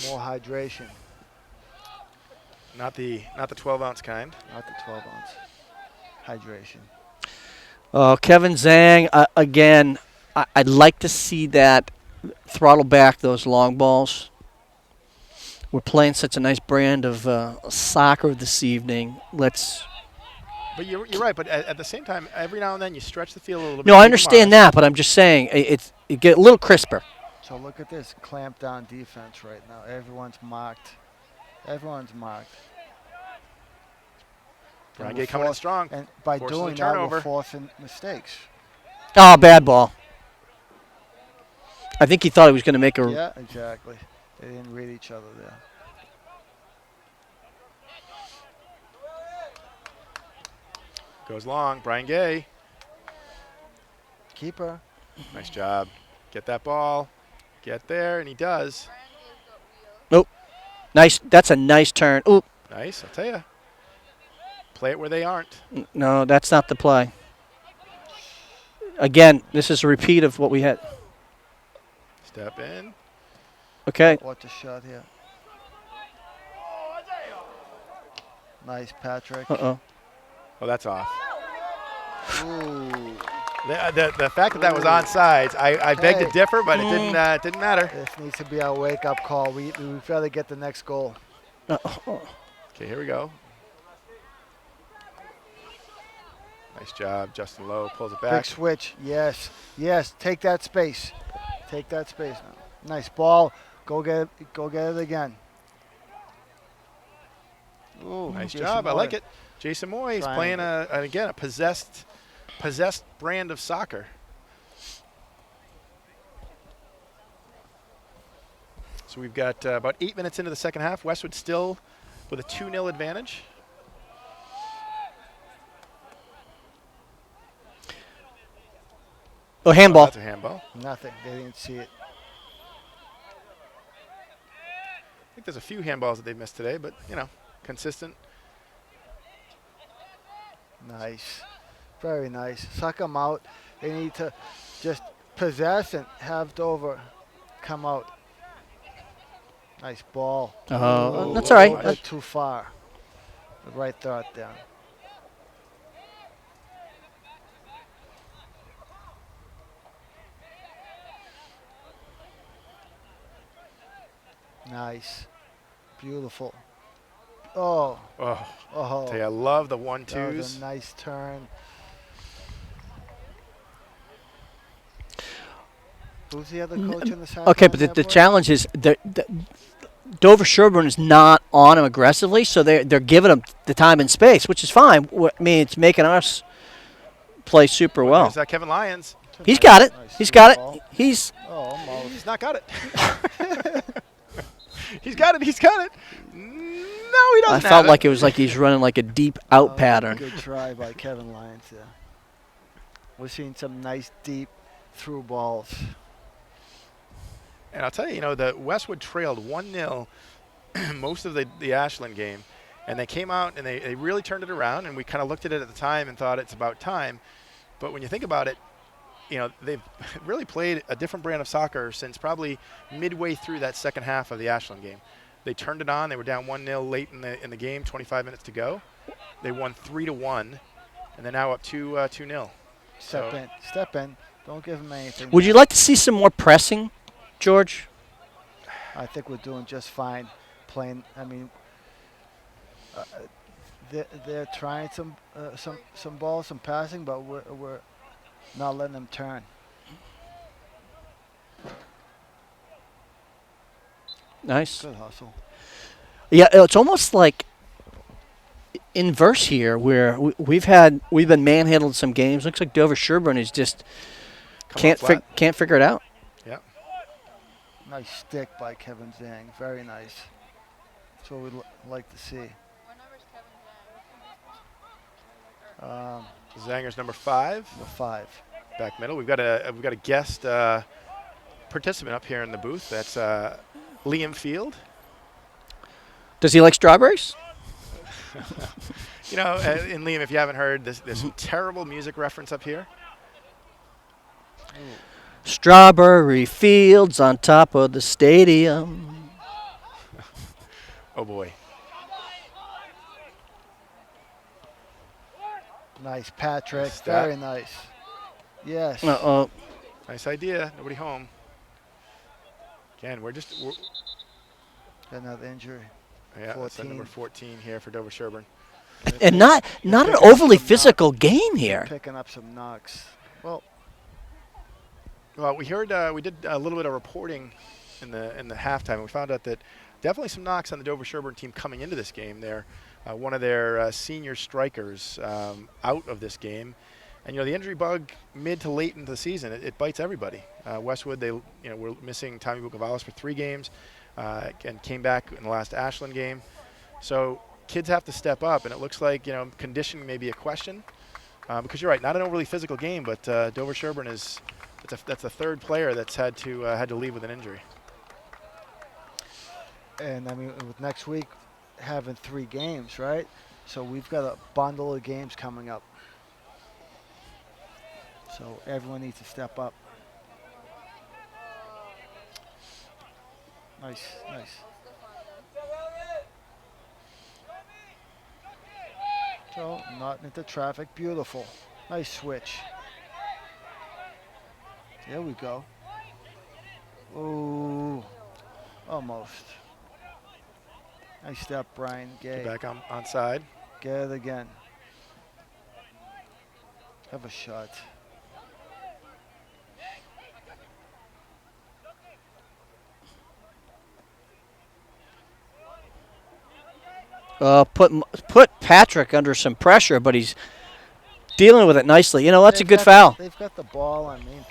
S3: more hydration,
S1: Not the 12-ounce kind.
S3: not the 12-ounce hydration.
S2: Oh, Kevin Zhang, again, I'd like to see that throttle back those long balls. We're playing such a nice brand of soccer this evening. Let's.
S1: But you're right. But at the same time, every now and then you stretch the field a little bit.
S2: No, I
S1: keep 'em
S2: understand
S1: honest.
S2: that, but I'm just saying it get a little crisper.
S3: So look at this clamp down defense right now. Everyone's marked. Everyone's marked.
S1: Brian
S3: And
S1: Gay
S3: we're
S1: coming in
S3: forced-
S1: strong.
S3: And by
S1: Forcing
S3: doing
S1: the
S3: that,
S1: turnover.
S3: we're forcing mistakes.
S2: Oh, bad ball. I think he thought he was going to make a.
S3: Yeah, exactly. They didn't read each other there.
S1: Goes long. Brian Gay.
S3: Keeper.
S1: Nice job. Get that ball. Get there, and he does.
S2: Nice. That's a nice turn. Oop.
S1: Nice, I'll tell you. Play it where they aren't.
S2: No, that's not the play. Again, this is a repeat of what we had.
S1: Step in.
S2: Okay.
S3: Watch a shot here. Nice, Patrick.
S2: Uh-oh.
S1: Oh, that's off.
S3: Ooh.
S1: The fact that was onside, I beg to
S3: Hey.
S1: differ, but it didn't matter.
S3: This needs to be our wake-up call. We've got to get the next goal.
S2: Uh-oh.
S1: Okay, here we go. Nice job. Justin Lowe pulls it
S3: Big
S1: back.
S3: switch. Yes. Yes. Take that space. Take that space now. Nice ball. Go get it. Go get it again. Ooh,
S1: Nice
S3: Jason
S1: job. I
S3: Moore.
S1: like it. Jason Moy is playing a possessed brand of soccer. So we've got about 8 minutes into the second half. Westwood still with a 2-0 advantage.
S2: Oh,
S1: Oh,
S2: handball.
S1: that's a handball.
S3: Nothing. They didn't see it.
S1: I think there's a few handballs that they've missed today, but, consistent.
S3: Nice. Very nice. Suck them out. They need to just possess and have Dover come out. Nice ball.
S2: Oh, that's all right.
S3: A little bit too far. The right thought down. Nice. Beautiful. Oh.
S1: Oh,
S3: Oh.
S1: tell you, I love the
S3: That was
S1: 1-2s.
S3: a nice turn. Who's the other coach in the side?
S2: Okay, but the challenge is the Dover-Sherborn is not on him aggressively, so they're giving him the time and space, which is fine. I mean, it's making us play super well.
S1: There's Kevin Lyons.
S2: He's got it.
S3: Nice
S2: He's got
S3: ball.
S2: it. He's
S3: Almost.
S1: He's not got it. He's got it. He's got it. No, he
S2: I
S1: doesn't.
S2: felt like it was like he's running like a deep out
S3: Oh,
S2: pattern.
S3: Good try by Kevin Lyons there. We're seeing some nice deep through balls.
S1: And I'll tell you, the Westwood trailed 1-0 most of the Ashland game, and they came out and they really turned it around. And we kind of looked at it at the time and thought it's about time. But when you think about it, they've really played a different brand of soccer since probably midway through that second half of the Ashland game. They turned it on. They were down 1-0 late in the game, 25 minutes to go. They won 3-1, and they're now up 2-0.
S3: Step in. Don't give them anything.
S2: Would you like to see some more pressing, George?
S3: I think we're doing just fine playing. I mean, they're trying some balls, some passing, but we're not letting them turn.
S2: Nice.
S3: Good hustle.
S2: Yeah, it's almost like inverse here, where we've been manhandling some games. Looks like Dover-Sherborn is just can't figure it out.
S1: Yeah.
S3: Nice stick by Kevin Zhang. Very nice. That's what we'd like to see.
S1: Zanger's number 5.
S3: The 5.
S1: Back middle. We've got a guest participant up here in the booth. That's Liam Field.
S2: Does he like strawberries?
S1: And Liam, if you haven't heard, there's some terrible music reference up here.
S3: Ooh.
S2: Strawberry fields on top of the stadium.
S1: Oh boy.
S3: Nice, Patrick.
S1: Nice stat.
S3: Very nice. Yes.
S2: Uh-oh.
S1: Nice idea. Nobody home. Again, we're
S3: Another injury.
S1: yeah, that's
S3: 14.
S1: number 14 here for Dover-Sherborn.
S2: And not an overly physical game here.
S3: Picking up some knocks.
S1: Well, we heard we did a little bit of reporting in the halftime, and we found out that definitely some knocks on the Dover-Sherborn team coming into this game. They're one of their senior strikers out of this game, and the injury bug mid to late into the season it bites everybody. Westwood, they were missing Tommy Bucavalis for 3 games, and came back in the last Ashland game. So kids have to step up, and it looks like conditioning may be a question, because you're right, not an overly physical game, but Dover-Sherborn is. That's the 3rd player that's had to leave with an injury.
S3: And I mean, with next week having 3 games, right? So we've got a bundle of games coming up. So everyone needs to step up. Nice. So not into traffic. Beautiful. Nice switch. There we go. Ooh, almost. Nice step, Brian Gay.
S1: Get back on side.
S3: Get it again. Have a shot.
S2: Put Patrick under some pressure, but he's dealing with it nicely. That's a good foul.
S3: They've got the ball. I mean.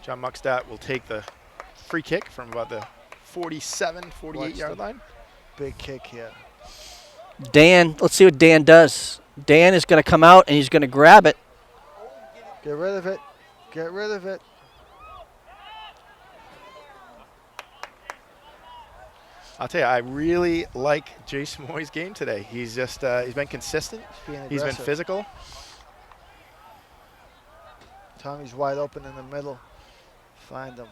S1: John Muckstadt will take the free kick from about the 47, 48-yard line.
S3: Big kick here.
S2: Dan, let's see what Dan does. Dan is going to come out, and he's going to grab it.
S3: Get rid of it. Get rid of it.
S1: I'll tell you, I really like Jason Moy's game today. He's just he's been consistent. He's been physical.
S3: Tommy's wide open in the middle. Find him.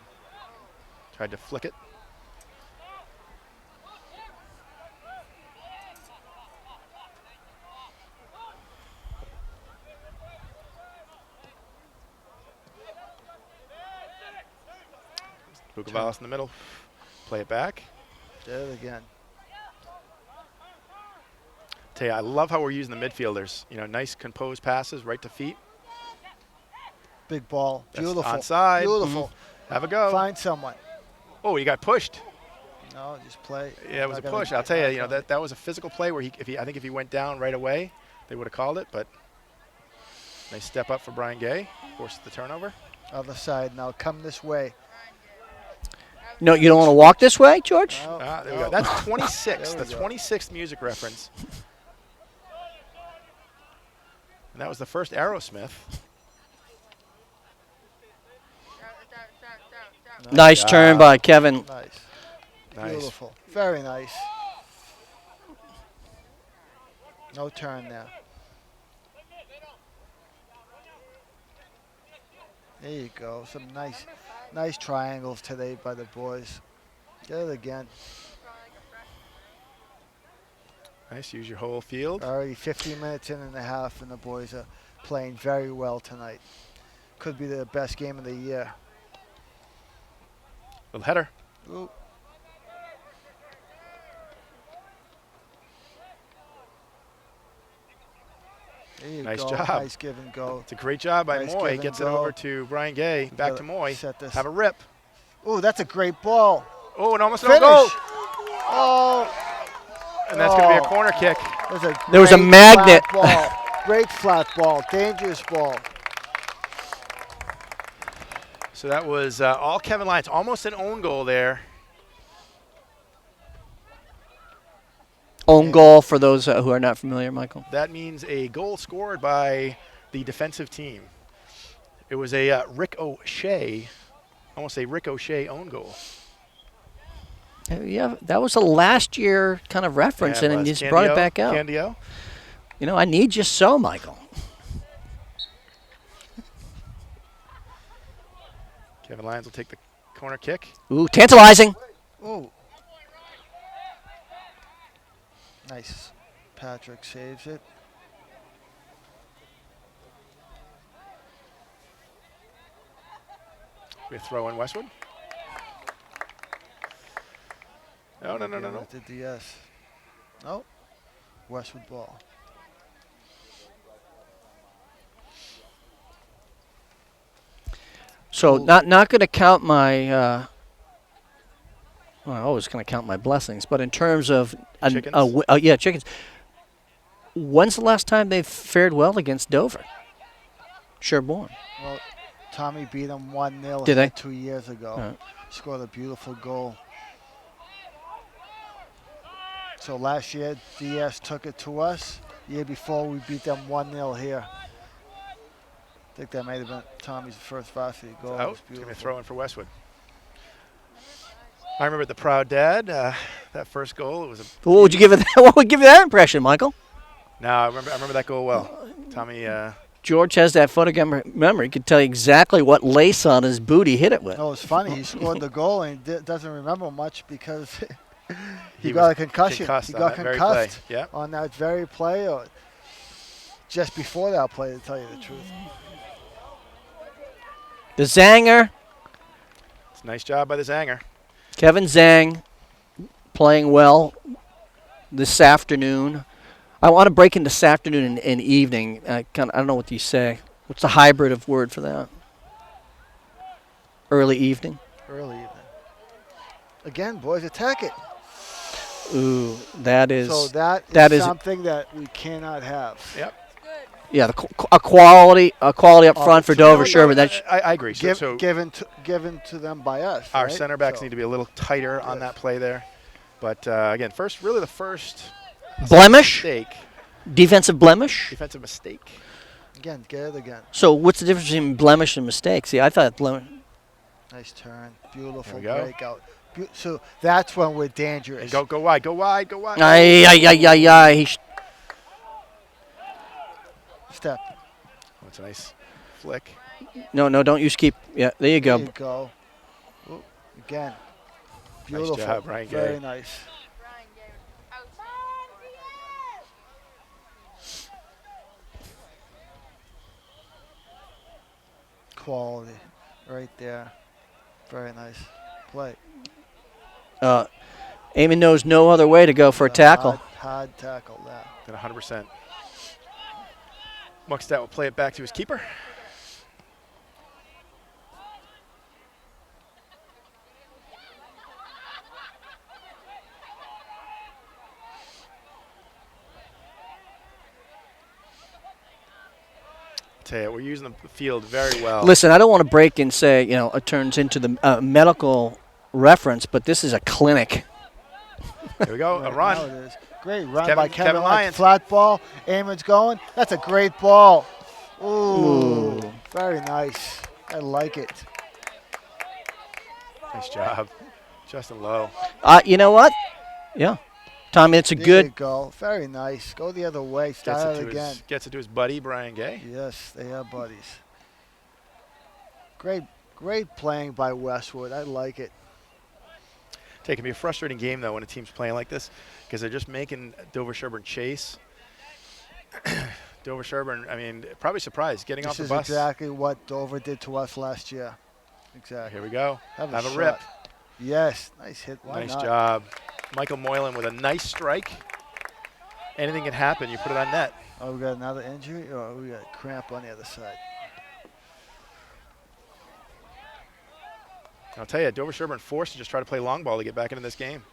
S1: Tried to flick it. Bucavalis in the middle. Play it back.
S3: Did it again.
S1: Tell you, I love how we're using the midfielders. Nice composed passes right to feet.
S3: Big ball.
S1: That's
S3: Beautiful.
S1: onside.
S3: Beautiful.
S1: Have a go.
S3: Find someone.
S1: Oh, you got pushed.
S3: No, just play.
S1: Yeah, it was a push. I'll tell you, that was a physical play where I think if he went down right away, they would have called it. But nice step up for Brian Gay. Forces the turnover.
S3: Other side now. Come this way.
S2: No, you don't want to walk this way, George?
S3: No,
S1: There we
S3: no.
S1: go. That's 26.
S3: There we
S1: The
S3: go.
S1: 26th music reference. And that was the first Aerosmith.
S2: Nice turn by Kevin.
S3: Nice.
S1: Nice.
S3: Beautiful. Very nice. No turn there. There you go. Some nice triangles today by the boys. Get it again.
S1: Nice. Use your whole field.
S3: Already 15 minutes in and a half, and the boys are playing very well tonight. Could be the best game of the year.
S1: Little header.
S3: Ooh. There you
S1: Nice
S3: go.
S1: job.
S3: Nice give and go.
S1: It's a great job by
S3: Nice
S1: Moy.
S3: give
S1: Gets
S3: and
S1: it
S3: go.
S1: over to Brian Gay. Back
S3: gotta
S1: to Moy.
S3: set this.
S1: Have a rip.
S3: Ooh, that's a great ball.
S1: Oh, and almost no
S3: Finish.
S1: goal.
S3: Oh.
S1: And that's going to be a
S3: Oh.
S1: corner kick.
S2: There was a
S3: great
S2: magnet.
S3: Flat ball. Great flat ball. Dangerous ball.
S1: So that was all Kevin Lyons. Almost an own goal there.
S2: Own goal for those who are not familiar, Michael.
S1: That means a goal scored by the defensive team. It was a Rick O'Shea, almost a Rick O'Shea own goal.
S2: Yeah, that was a last year kind of reference,
S1: Yeah, it
S2: and
S1: was.
S2: you just brought it back out.
S1: Candio.
S2: You know, I need you so, Michael.
S1: Kevin Lyons will take the corner kick.
S2: Ooh, tantalizing.
S3: Ooh. Nice. Patrick saves it.
S1: We throw in Westwood. No.
S3: With the DS. No. Westwood ball.
S2: So
S3: Ooh.
S2: not going to count my. Well, I always going to count my blessings, but in terms of
S1: Chickens?
S2: yeah, chickens. When's the last time they've fared well against Dover-Sherborn?
S3: Well, Tommy beat them 1-0
S2: Did they?
S3: 2 years ago.
S2: Right.
S3: Scored a beautiful goal. So last year, DS took it to us. Year before, we beat them 1-0 here. I think that might have been Tommy's first varsity goal. It
S1: Out.
S3: was
S1: It's going to
S3: beautiful.
S1: be throw in for Westwood. I remember the proud dad. That first goal. It was a.
S2: What would you give it? What would give you that impression, Michael?
S1: No, I remember that goal well. Tommy.
S2: George has that photographic memory. He could tell you exactly what lace on his boot he hit it with.
S3: No, it's funny. He scored the goal and doesn't remember much because he
S1: He
S3: got
S1: was
S3: a concussion.
S1: concussed
S3: He
S1: on
S3: got
S1: that very play.
S3: concussed
S1: Yeah.
S3: on that very play, or just before that play, to tell you the truth.
S2: The Zanger,
S1: It's a nice job by the Zanger.
S2: Kevin Zhang, playing well this afternoon. I want to break into this afternoon and evening. I don't know what you say. What's the hybrid of word for that? Early evening?
S3: Early evening. Again, boys, attack it.
S2: Ooh, that is.
S3: So that
S2: that
S3: is
S2: is-
S3: something that we cannot have.
S1: Yep.
S2: Yeah, a quality up front for Dover-Sherborn. That's
S1: I agree. So,
S3: Given to them by us.
S1: our
S3: right?
S1: center backs
S3: So
S1: need to be a little tighter on that play there. But again, the first
S2: blemish,
S1: mistake,
S2: defensive blemish.
S1: defensive mistake.
S3: Again, get it again.
S2: So what's the difference between blemish and mistake? See, I thought blemish.
S3: Nice turn. Beautiful
S1: There we go.
S3: breakout. So that's when we're dangerous.
S1: And go wide, go wide, go wide.
S2: Aye.
S3: Step.
S1: That's a nice flick.
S2: No, don't use keep. Yeah, there you
S3: There
S2: go.
S3: you go. Ooh, again. Beautiful.
S1: job, Brian Gay.
S3: Very nice. Quality. Right there. Very nice play.
S2: Eamon knows no other way to go for a tackle.
S3: Hard tackle there.
S1: At 100%. Muckstadt will play it back to his keeper. Tell you, we're using the field very well.
S2: Listen, I don't want to break and say, it turns into the medical reference, but this is a clinic.
S1: Here we go.
S3: Right
S1: A run.
S3: now it is. Great run
S1: Kevin-
S3: by
S1: Kevin
S3: Kevin
S1: Lyons.
S3: Flat ball. Eamon's going. That's a great ball. Ooh.
S2: Ooh.
S3: Very nice. I like it.
S1: Nice job. Justin Lowe.
S2: You know what? Yeah. Tommy, it's a
S3: There you
S2: good.
S3: go. Very nice. Go the other way. Start it again.
S1: Gets it to his buddy, Brian Gay.
S3: Yes, they are buddies. Great playing by Westwood. I like it.
S1: It can be a frustrating game, though, when a team's playing like this because they're just making Dover-Sherborn chase. Dover-Sherborn, I mean, probably surprised getting off the
S3: This
S1: bus.
S3: is exactly what Dover did to us last year. Exactly.
S1: Here we go.
S3: Have
S1: a
S3: shot.
S1: rip.
S3: Yes. Nice hit. Why
S1: Nice
S3: not?
S1: job. Michael Moylan with a nice strike. Anything can happen. You put it on net.
S3: Oh, we got another injury? Or we got a cramp on the other side?
S1: I'll tell you, Dover-Sherborn forced to just try to play long ball to get back into this game.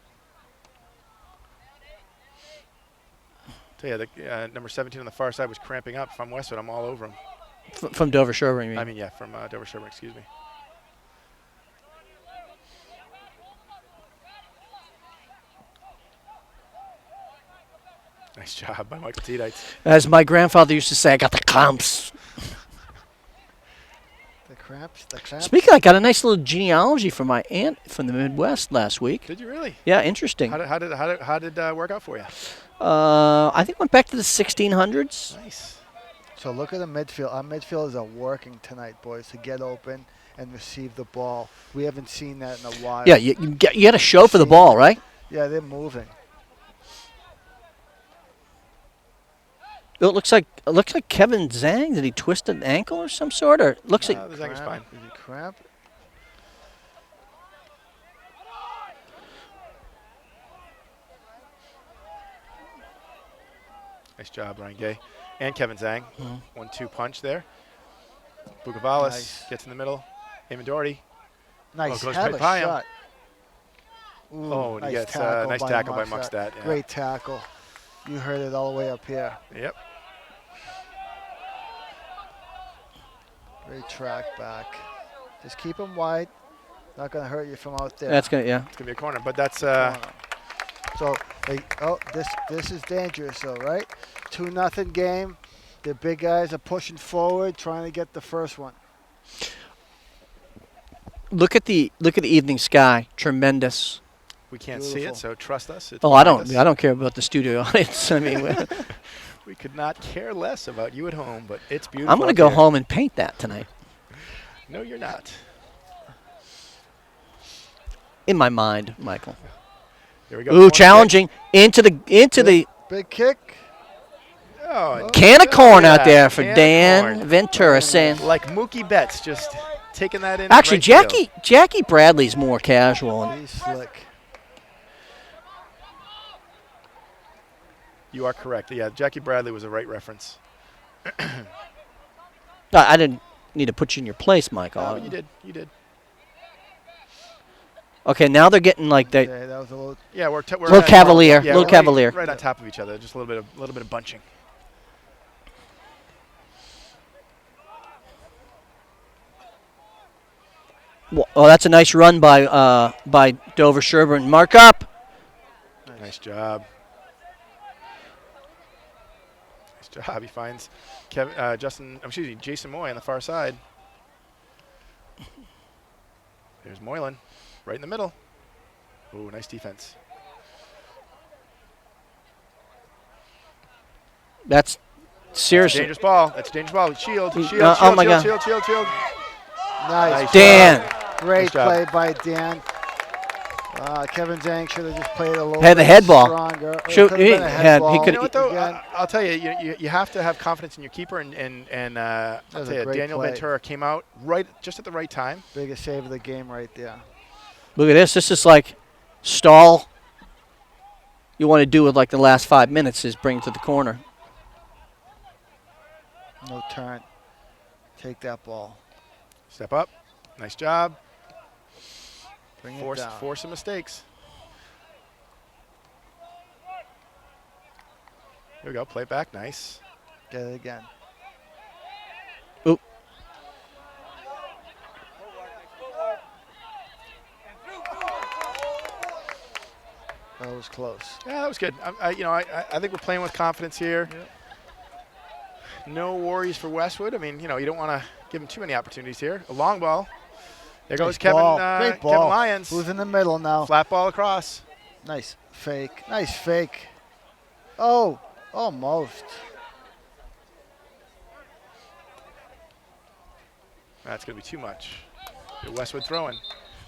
S1: Tell you, the number 17 on the far side was cramping up. If I'm Westwood, I'm all over him.
S2: From Dover-Sherborn, you mean?
S1: I mean, yeah, from Dover-Sherborn, excuse me. Nice job by Michael Tedites.
S2: As my grandfather used to say, I got the clamps.
S3: The cramps? The cramps?
S2: Speaking, I got a nice little genealogy from my aunt from the Midwest last week.
S1: Did you really?
S2: Yeah, interesting.
S1: How did work out for you?
S2: I think went back to the 1600s.
S1: Nice.
S3: So look at the midfield. Our midfielders are working tonight, boys, to get open and receive the ball. We haven't seen that in a while.
S2: Yeah, you got a show for the ball, right?
S3: Yeah, they're moving.
S2: It looks like Kevin Zhang. Did he twist an ankle or some sort? Or it looks like
S1: The Zang is fine.
S3: Is he cramp?
S1: Nice job, Brian Gay. And Kevin Zhang.
S2: Mhm.
S1: 1-2 punch there. Bugavalis
S3: Nice.
S1: gets in the middle. Eamon Doherty.
S3: Nice.
S1: goes
S3: Have
S1: right
S3: a
S1: by him.
S3: shot. Ooh,
S1: Oh, and he
S3: nice
S1: gets
S3: tackle
S1: nice
S3: by
S1: tackle by Muckstadt. Yeah.
S3: Great tackle. You heard it all the way up here.
S1: Yep.
S3: Great track back. Just keep him wide. Not going to hurt you from out there.
S2: that's gonna. Yeah.
S1: It's going to be a corner, but that's
S3: So, this is dangerous, though, right? 2-0 game. The big guys are pushing forward, trying to get the first one.
S2: Look at the evening sky. Tremendous.
S1: we can't see
S3: Beautiful.
S1: it, so trust us. It's
S2: Oh, I
S1: behind
S2: don't.
S1: us.
S2: I don't care about the studio audience. I mean,
S1: We could not care less about you at home, but it's beautiful.
S2: I'm gonna
S1: up
S2: go
S1: here.
S2: home and paint that tonight.
S1: No, you're not.
S2: In my mind, Michael.
S1: Here we go.
S2: Ooh,
S1: Corner
S2: challenging into the
S3: Big kick.
S1: kick. Oh,
S2: can of corn out there for
S1: Can of
S2: Dan
S1: corn.
S2: Ventura saying.
S1: Like Mookie Betts, just taking that in.
S2: Actually,
S1: right field.
S2: Jackie Bradley's more casual.
S3: He's slick.
S1: You are correct. Yeah, Jackie Bradley was the right reference.
S2: I didn't need to put you in your place, Michael.
S1: Oh, you did. You did.
S2: Okay, now they're getting like they.
S3: Okay, that was a little.
S1: Yeah, we're
S2: Little
S1: at-
S2: cavalier,
S1: Yeah,
S2: little
S1: we're
S2: cavalier.
S1: Right on top of each other. Just a little bit of bunching.
S2: Oh, that's a nice run by Dover-Sherborn. Mark up.
S1: Nice job. Nice job. He finds Jason Moy on the far side. There's Moylan, right in the middle. Ooh, nice defense.
S2: That's
S1: That's a
S2: seriously.
S1: dangerous ball. That's a dangerous ball. Shield,
S2: He-
S1: shield,
S2: oh
S1: shield,
S2: my
S1: shield,
S2: God.
S1: shield.
S3: Nice.
S2: Dan.
S3: Great
S1: Nice job.
S3: play by Dan. Kevin Zhang should have just played a little
S2: Had the
S3: bit
S2: head ball.
S3: stronger. It
S2: Shoot,
S3: could've been a
S2: he
S3: head
S2: had- he
S3: ball.
S2: could-
S1: You know what, though?
S3: Again.
S1: I'll tell you, you have to have confidence in your keeper, and I'll
S3: was
S1: tell
S3: a
S1: you,
S3: great
S1: Daniel
S3: play.
S1: Ventura came out just at the right time.
S3: Biggest save of the game right there.
S2: Look at this. This is like stall. You want to do with like the last 5 minutes is bring it to the corner.
S3: No turn. Take that ball.
S1: Step up. Nice job.
S3: Bring it down.
S1: Force some mistakes. Here we go. Play it back. Nice.
S3: Get it again. was close.
S1: Yeah, that was good. I think we're playing with confidence here.
S3: Yep.
S1: No worries for Westwood. I mean, you don't want to give them too many opportunities here. A long ball. There goes
S3: Nice
S1: Kevin.
S3: ball. Great ball.
S1: Kevin Lyons.
S3: Who's in the middle now?
S1: Flat ball across.
S3: Nice fake. Nice fake. Oh, almost.
S1: That's going to be too much. Westwood throwing.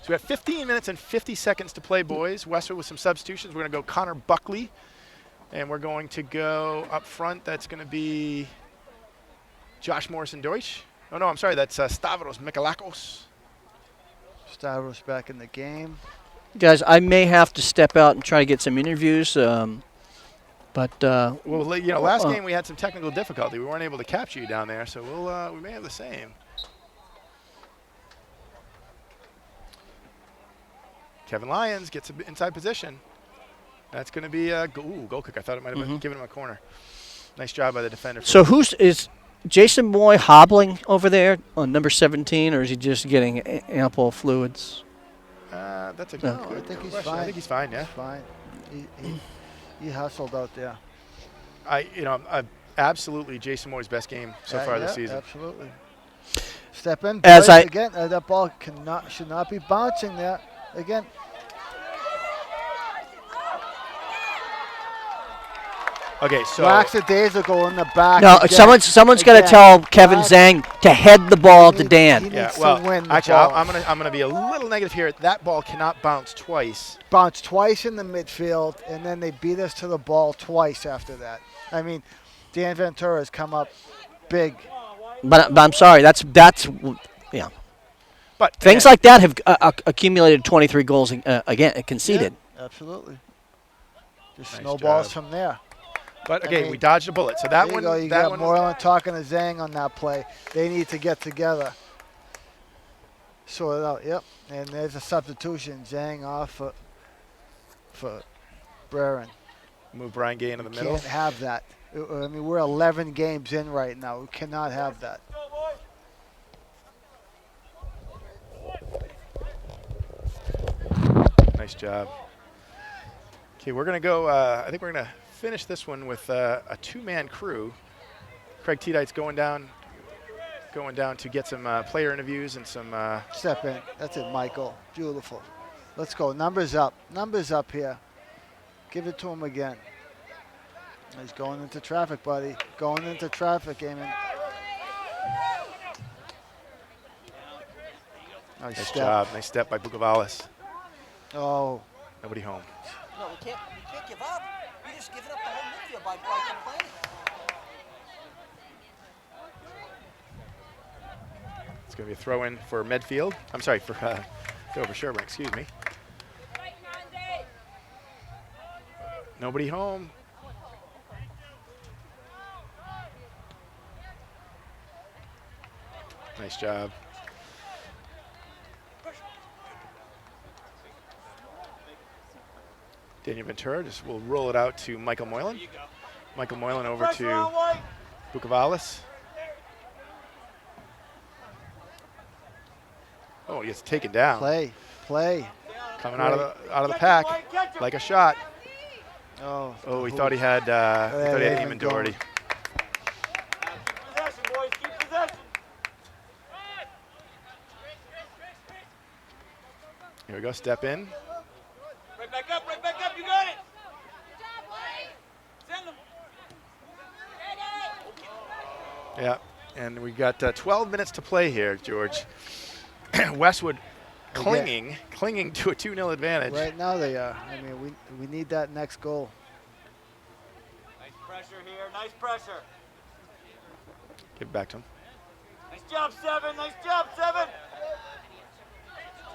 S1: So we have 15 minutes and 50 seconds to play, boys. Westwood with some substitutions. We're going to go Connor Buckley, and we're going to go up front. That's going to be Josh Morrison-Deutsch. Oh, no, I'm sorry. That's Stavros Mikalakos.
S3: Stavros back in the game.
S2: Guys, I may have to step out and try to get some interviews. But
S1: Well, last game we had some technical difficulty. We weren't able to capture you down there, so we may have the same. Kevin Lyons gets an inside position. That's going to be a goal kick. I thought it might have been given him a corner. Nice job by the defender.
S2: So is Jason Moy hobbling over there on number 17, or is he just getting ample fluids?
S1: That's a
S3: No,
S1: good
S3: I think he's
S1: question.
S3: fine.
S1: I think he's fine. Yeah.
S3: He's fine. He hustled out there.
S1: Absolutely Jason Moy's best game so far this season.
S3: Absolutely. Step in.
S2: As
S3: boys, again, that ball should not be bouncing there. Again.
S1: Okay, so
S3: lackadaisical in the back.
S2: No,
S3: again.
S2: someone's got to tell Kevin Zhang to head the ball to Dan.
S3: He
S1: yeah,
S3: needs
S1: well,
S3: to win the
S1: actually,
S3: ball.
S1: I'm gonna be a little negative here. That ball cannot bounce twice.
S3: Bounced twice in the midfield, and then they beat us to the ball twice after that. I mean, Dan Ventura has come up big.
S2: But I'm sorry, that's yeah.
S1: But
S2: Things like that have accumulated 23 goals again conceded.
S3: Yeah, absolutely. Just
S1: Nice
S3: snowballs
S1: job.
S3: from there.
S1: But
S3: I
S1: again,
S3: mean,
S1: we dodged a bullet. So that
S3: There
S1: one,
S3: you go. You
S1: that
S3: got
S1: one.
S3: Moreland talking to Zhang on that play. They need to get together. Sort it out. Yep. And there's a substitution. Zhang off for Brerin.
S1: Move Brian Gay into the middle.
S3: Can't have that. I mean, we're 11 games in right now. We cannot have that.
S1: Nice job. Okay, we're gonna go. I think we're gonna finish this one with a two-man crew. Craig Teedite's going down to get some player interviews and some.
S3: Step in. That's it, Michael. Beautiful. Let's go. Numbers up. Numbers up here. Give it to him again. He's going into traffic, buddy. Going into traffic, Eamon.
S1: Nice job. Nice step by Bukavalis.
S3: Oh.
S1: Nobody home.
S2: No, we can't give up. You're just giving up the whole midfield by complaining.
S1: It's going to be a throw-in for Medfield. I'm sorry, for Dover-Sherborn, excuse me. Nobody home. Nice job. Daniel Ventura just will roll it out to Michael Moylan. Michael Moylan over to Bukavalis. Oh, he gets taken down.
S3: Play.
S1: Coming out of the pack like a shot.
S3: Oh,
S1: He thought he had Eamon Doherty. Here we go, step in.
S5: Right back up, you got it. Send them.
S1: Yeah, and we got 12 minutes to play here, George. Westwood clinging to a 2-0 advantage.
S3: Right now they are. I mean, we need that next goal.
S5: Nice pressure here, nice pressure.
S1: Give it back to him.
S5: Nice job, Seven, nice job, Seven.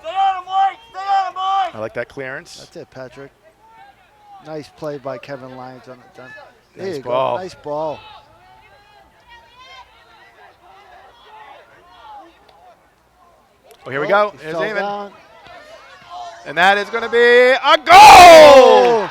S5: Stay on him, White, stay on him, White.
S1: I like that clearance.
S3: That's it, Patrick. Nice play by Kevin Lyons on the done. There
S1: Nice
S3: you
S1: ball.
S3: go. Nice ball.
S1: Oh, here we go.
S3: He
S1: There's
S3: fell
S1: Eamon.
S3: down.
S1: And that is going to be a goal!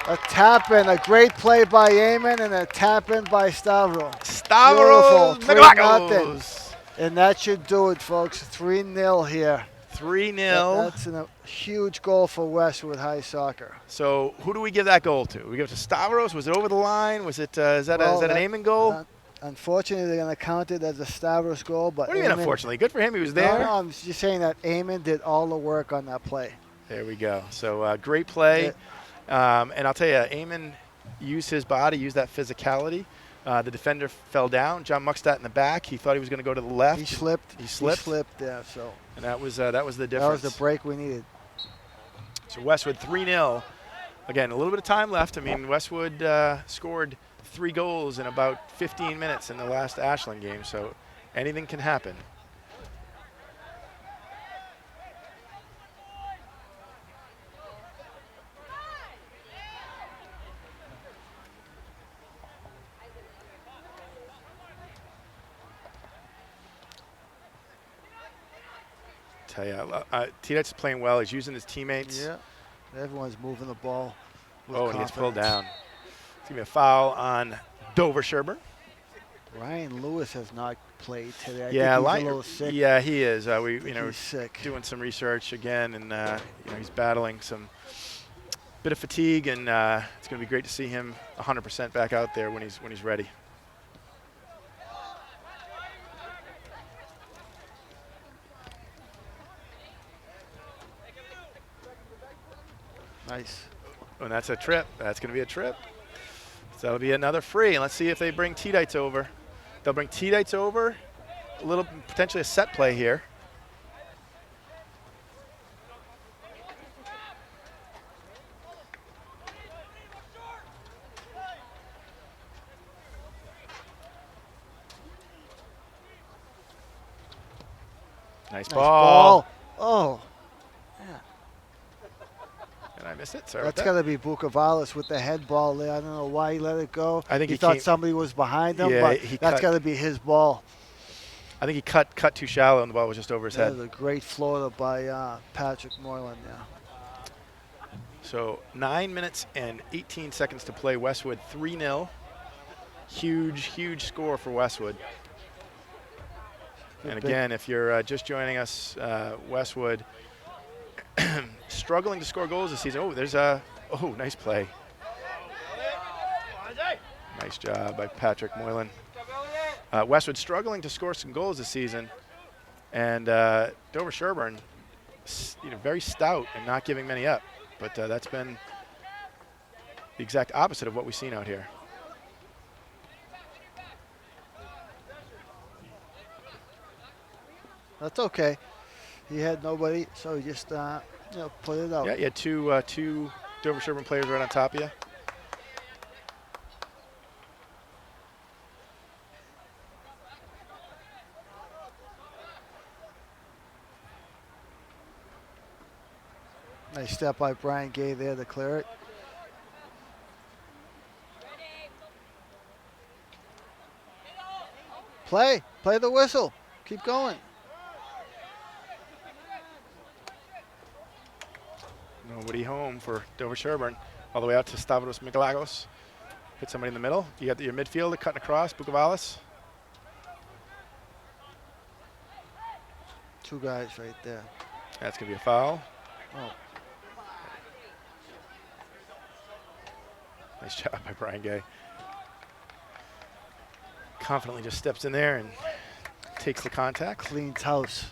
S3: A tap in, a great play by Eamon, and a tap in by Stavro.
S1: Stavros
S3: Beautiful. 3-0.
S1: Mikalakos.
S3: And that should do it, folks. 3-0 here.
S1: 3-0.
S3: That's a huge goal for Westwood High Soccer.
S1: So who do we give that goal to? We give it to Stavros? Was it over the line? Was it? Is that
S3: Well,
S1: an Eamon goal?
S3: Unfortunately, they're going to count it as a Stavros goal. But
S1: What do you mean,
S3: Eamon-
S1: unfortunately? Good for him. He was there.
S3: No, I'm just saying that Eamon did all the work on that play.
S1: There we go. So great play. And I'll tell you, Eamon used his body, used that physicality. The defender fell down. John Muckstadt in the back. He thought he was going to go to the left.
S3: He slipped.
S1: He slipped.
S3: He slipped, yeah. So
S1: And that was the difference.
S3: that was the break we needed.
S1: So Westwood 3-0. Again, a little bit of time left. I mean, Westwood scored 3 goals in about 15 minutes in the last Ashland game. So anything can happen. Tell you, T-Dut's playing well. He's using his teammates.
S3: Yeah. Everyone's moving the ball. with
S1: Oh, and he gets pulled
S3: confidence.
S1: down. It's going to be a foul on Dover-Sherborn.
S3: Ryan Lewis has not played today. I
S1: Yeah,
S3: think he's a little sick.
S1: Yeah, he is.
S3: He's sick.
S1: Doing some research again, and he's battling some bit of fatigue, and it's going to be great to see him 100% back out there when he's ready.
S3: Nice.
S1: And that's a trip. That's going to be a trip. So that'll be another free. And let's see if they bring T-Dites over. They'll bring T-Dites over. A little potentially a set play here. Nice ball.
S3: Oh,
S1: And I missed it. Sorry
S3: that's
S1: about
S3: got to be Bukavalis with the head ball there. I don't know why he let it go.
S1: I think
S3: he
S1: he
S3: thought
S1: came-
S3: somebody was behind him,
S1: Yeah,
S3: but
S1: he
S3: that's
S1: cut-
S3: got to be his ball.
S1: I think he cut too shallow, and the ball was just over his
S3: That
S1: head.
S3: was a great floater by Patrick Moreland. Yeah.
S1: So 9 minutes and 18 seconds to play. Westwood 3-0. Huge score for Westwood. And
S3: Big-
S1: again, if you're just joining us, Westwood struggling to score goals this season. Oh, there's nice play. Nice job by Patrick Moylan. Westwood struggling to score some goals this season, and Dover-Sherborn, very stout and not giving many up. But that's been the exact opposite of what we've seen out here.
S3: That's okay. He had nobody, so he just put it out.
S1: Yeah, you had two Dover-Sherborn players right on top of you.
S3: Nice step by Brian Gay there to clear it. Play the whistle. Keep going.
S1: Nobody home for Dover-Sherborn. All the way out to Stavros Mikalagos. Hit somebody in the middle. You got your midfielder cutting across, Bukavalis.
S3: Two guys right there.
S1: That's going to be a foul.
S3: Oh,
S1: Nice job by Brian Gay. Confidently just steps in there and takes the contact.
S3: cleans house.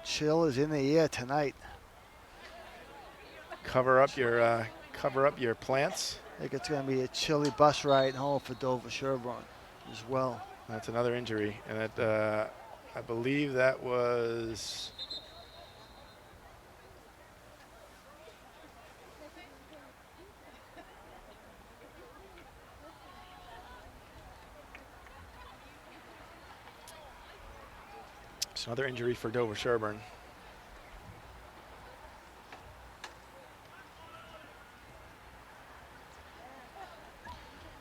S3: Chill is in the air tonight.
S1: Cover up your plants.
S3: I think it's going to be a chilly bus ride home for Dover-Sherborn as well.
S1: That's another injury, and that I believe that was. It's another injury for Dover-Sherborn.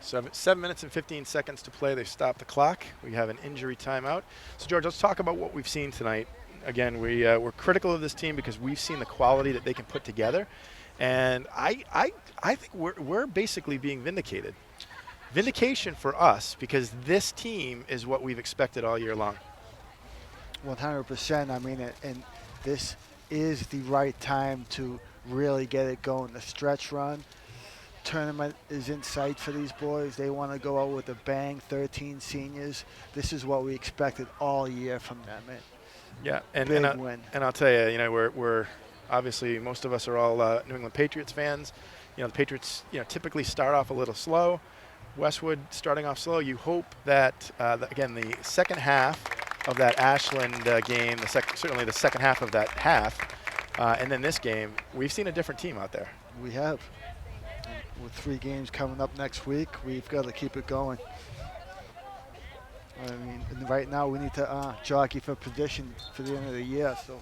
S1: So 7 minutes and 15 seconds to play. They've stopped the clock. We have an injury timeout. So, George, let's talk about what we've seen tonight. Again, we're critical of this team because we've seen the quality that they can put together. And I think we're basically being vindicated. Vindication for us because this team is what we've expected all year long.
S3: 100%. I mean, and this is the right time to really get it going. The stretch run tournament is in sight for these boys. They want to go out with a bang. 13 seniors. This is what we expected all year from them.
S1: Yeah, and
S3: Big
S1: and,
S3: win.
S1: and I'll tell you, we're obviously most of us are all New England Patriots fans. The Patriots typically start off a little slow. Westwood starting off slow. You hope that again the second half of that Ashland game, certainly the second half of that half, and then this game, we've seen a different team out there.
S3: We have. And with 3 games coming up next week, we've got to keep it going. I mean, and right now we need to jockey for position for the end of the year. So.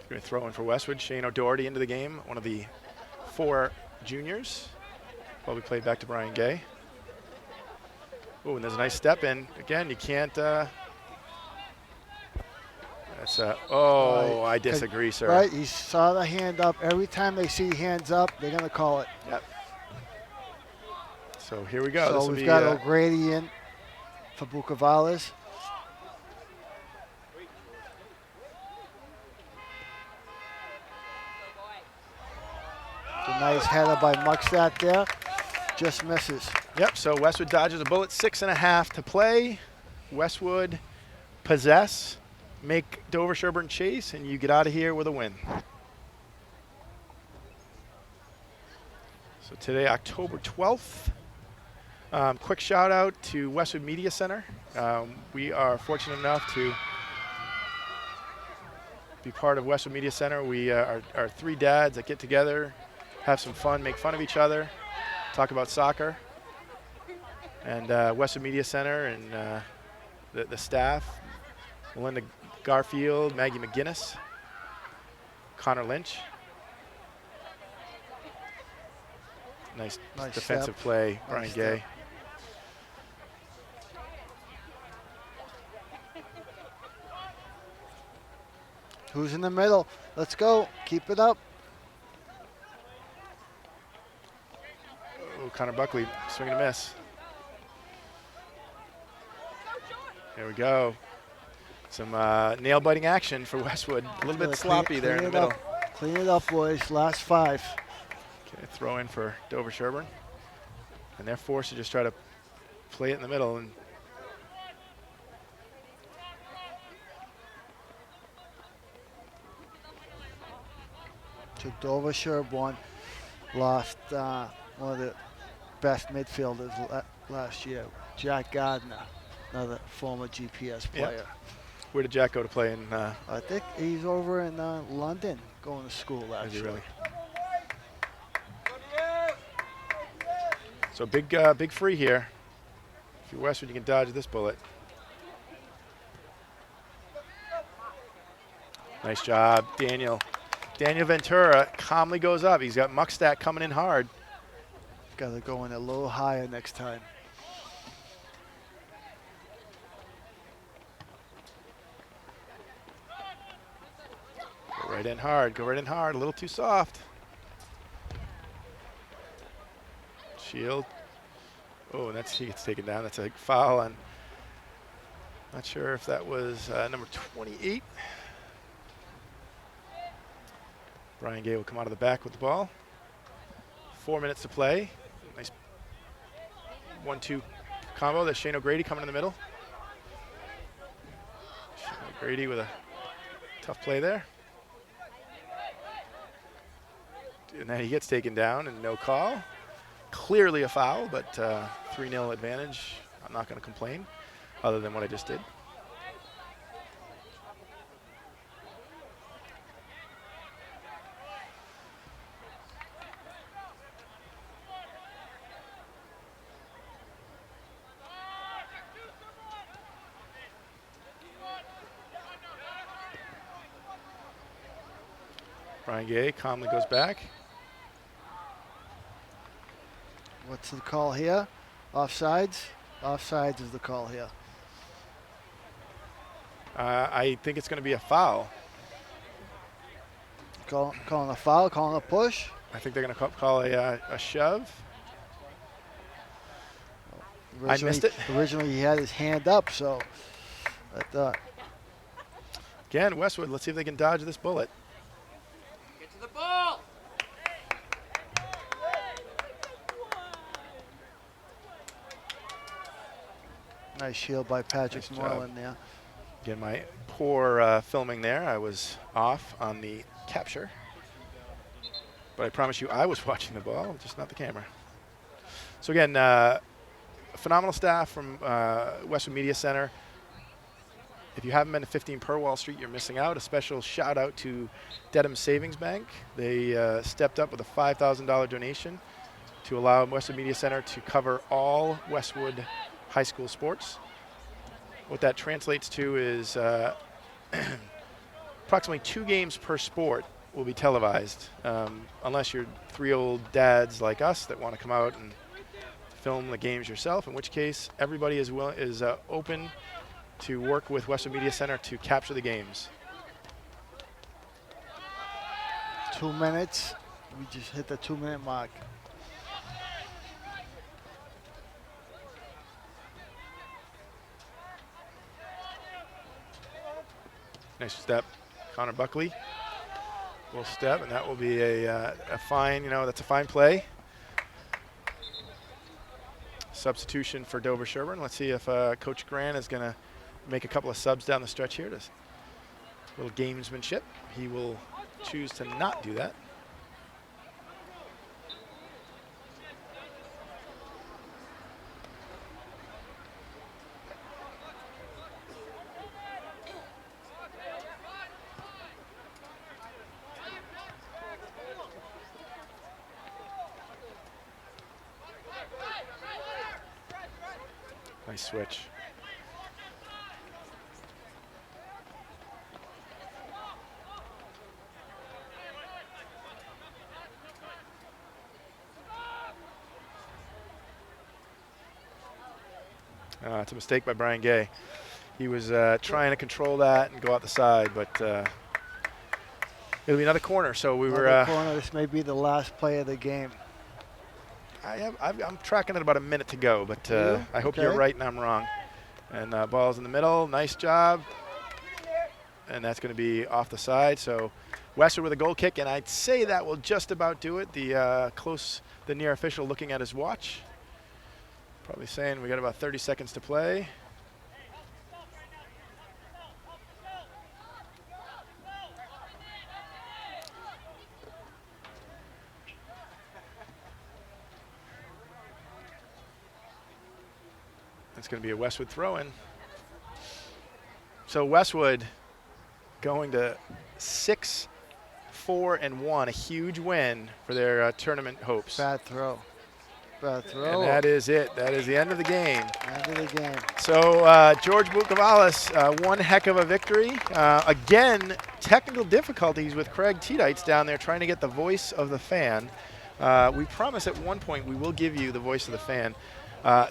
S1: Going to throw in for Westwood. Shane O'Doherty into the game, one of the 4 juniors. Well, we played back to Brian Gay. Oh, and there's a nice step in. Again, you can't. That's
S3: Right.
S1: I disagree, sir.
S3: Right, he saw the hand up. Every time they see hands up, they're going to call it.
S1: Yep. So here we go.
S3: So we've got O'Grady in for Bucavalas. A nice header by Muckstadt there. Just misses.
S1: Yep, so Westwood dodges a bullet. 6.5 to play. Westwood possess, make Dover-Sherborn chase, and you get out of here with a win. So today, October 12th. Quick shout out to Westwood Media Center. We are fortunate enough to be part of Westwood Media Center. We are 3 dads that get together, have some fun, make fun of each other, talk about soccer. And Westwood Media Center and the staff, Melinda Garfield, Maggie McGinnis, Connor Lynch. Nice defensive
S3: step.
S1: play, Brian
S3: Nice
S1: Gay.
S3: step. Who's in the middle? Let's go. Keep it up.
S1: Oh, Connor Buckley, swing and a miss. There we go. Some nail-biting action for Westwood. A little bit sloppy there in the middle.
S3: Clean it up, boys. Last 5.
S1: Okay, throw in for Dover-Sherborn. And they're forced to just try to play it in the middle. And
S3: to Dover-Sherborn lost one of the best midfielders last year, Jack Gardner, another former GPS player.
S1: where did Jack go to play in?
S3: I think he's over in London going to school
S1: Is he
S3: actually.
S1: really? So big free here. If you're Westwood, you can dodge this bullet. Nice job, Daniel. Daniel Ventura calmly goes up. He's got Muckstadt coming in hard.
S3: Got to go in a little higher next time.
S1: Go right in hard. Go right in hard. A little too soft. Shield. Oh, and he gets taken down. That's a foul on. Not sure if that was number 28. Brian Gay will come out of the back with the ball. 4 minutes to play. Nice 1-2 combo. There's Shane O'Grady coming in the middle. Shane O'Grady with a tough play there. And then he gets taken down and no call. Clearly a foul, but 3-0 advantage. I'm not going to complain other than what I just did. Brian Gay calmly goes back.
S3: What's the call here? Offsides? Offsides is the call here.
S1: I think it's going to be a foul.
S3: Calling a foul, calling a push.
S1: I think they're going to call a shove. I missed it.
S3: Originally, he had his hand up, so I thought.
S1: Again, Westwood, let's see if they can dodge this bullet.
S5: Get to the ball.
S3: Nice shield by Patrick
S1: Nice job.
S3: Moreland there.
S1: Again, my poor filming there. I was off on the capture. But I promise you I was watching the ball, just not the camera. So again, phenomenal staff from Westwood Media Center. If you haven't been to 15 Purwall Street, you're missing out. A special shout out to Dedham Savings Bank. They stepped up with a $5,000 donation to allow Westwood Media Center to cover all Westwood high school sports. What that translates to is approximately 2 games per sport will be televised, unless you're 3 old dads like us that want to come out and film the games yourself, in which case everybody is open to work with Westwood Media Center to capture the games.
S3: 2 minutes. We just hit the 2-minute mark.
S1: Nice step, Connor Buckley. Will step, and that will be a fine, that's a fine play. Substitution for Dover-Sherborn. Let's see if Coach Grant is going to make a couple of subs down the stretch here. Just a little gamesmanship. He will choose to not do that. Nice switch. It's a mistake by Brian Gay. He was trying to control that and go out the side, but it'll be another corner. So we were.
S3: Corner. This may be the last play of the game.
S1: I'm tracking at about a minute to go, but I hope
S3: Okay.
S1: you're right and I'm wrong. And ball's in the middle. Nice job. And that's going to be off the side. So Westwood with a goal kick, and I'd say that will just about do it. The near official looking at his watch, probably saying we got about 30 seconds to play. It's going to be a Westwood throw-in. So Westwood going to 6-4-1, a huge win for their tournament hopes.
S3: Bad throw. Bad throw.
S1: And that is it. That is the end of the game.
S3: End of the game.
S1: So George Bukavalis, one heck of a victory. Again, technical difficulties with Craig Tedites down there trying to get the voice of the fan. We promise at one point we will give you the voice of the fan.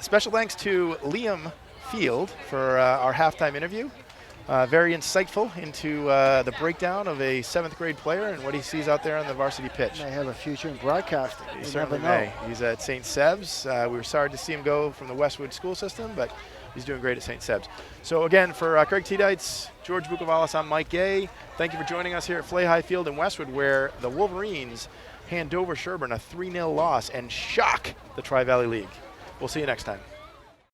S1: Special thanks to Liam Field for our halftime interview. Very insightful into the breakdown of a 7th grade player and what he sees out there on the varsity pitch.
S3: May have a future in broadcasting.
S1: He
S3: You
S1: certainly
S3: never know.
S1: may. He's at St. Seb's. We were sorry to see him go from the Westwood school system, but he's doing great at St. Seb's. So again, for Craig Tedites, George Bukavalis, I'm Mike Gay. Thank you for joining us here at Flay High Field in Westwood, where the Wolverines hand Dover-Sherborn a 3-0 loss and shock the Tri-Valley League. We'll see you next time.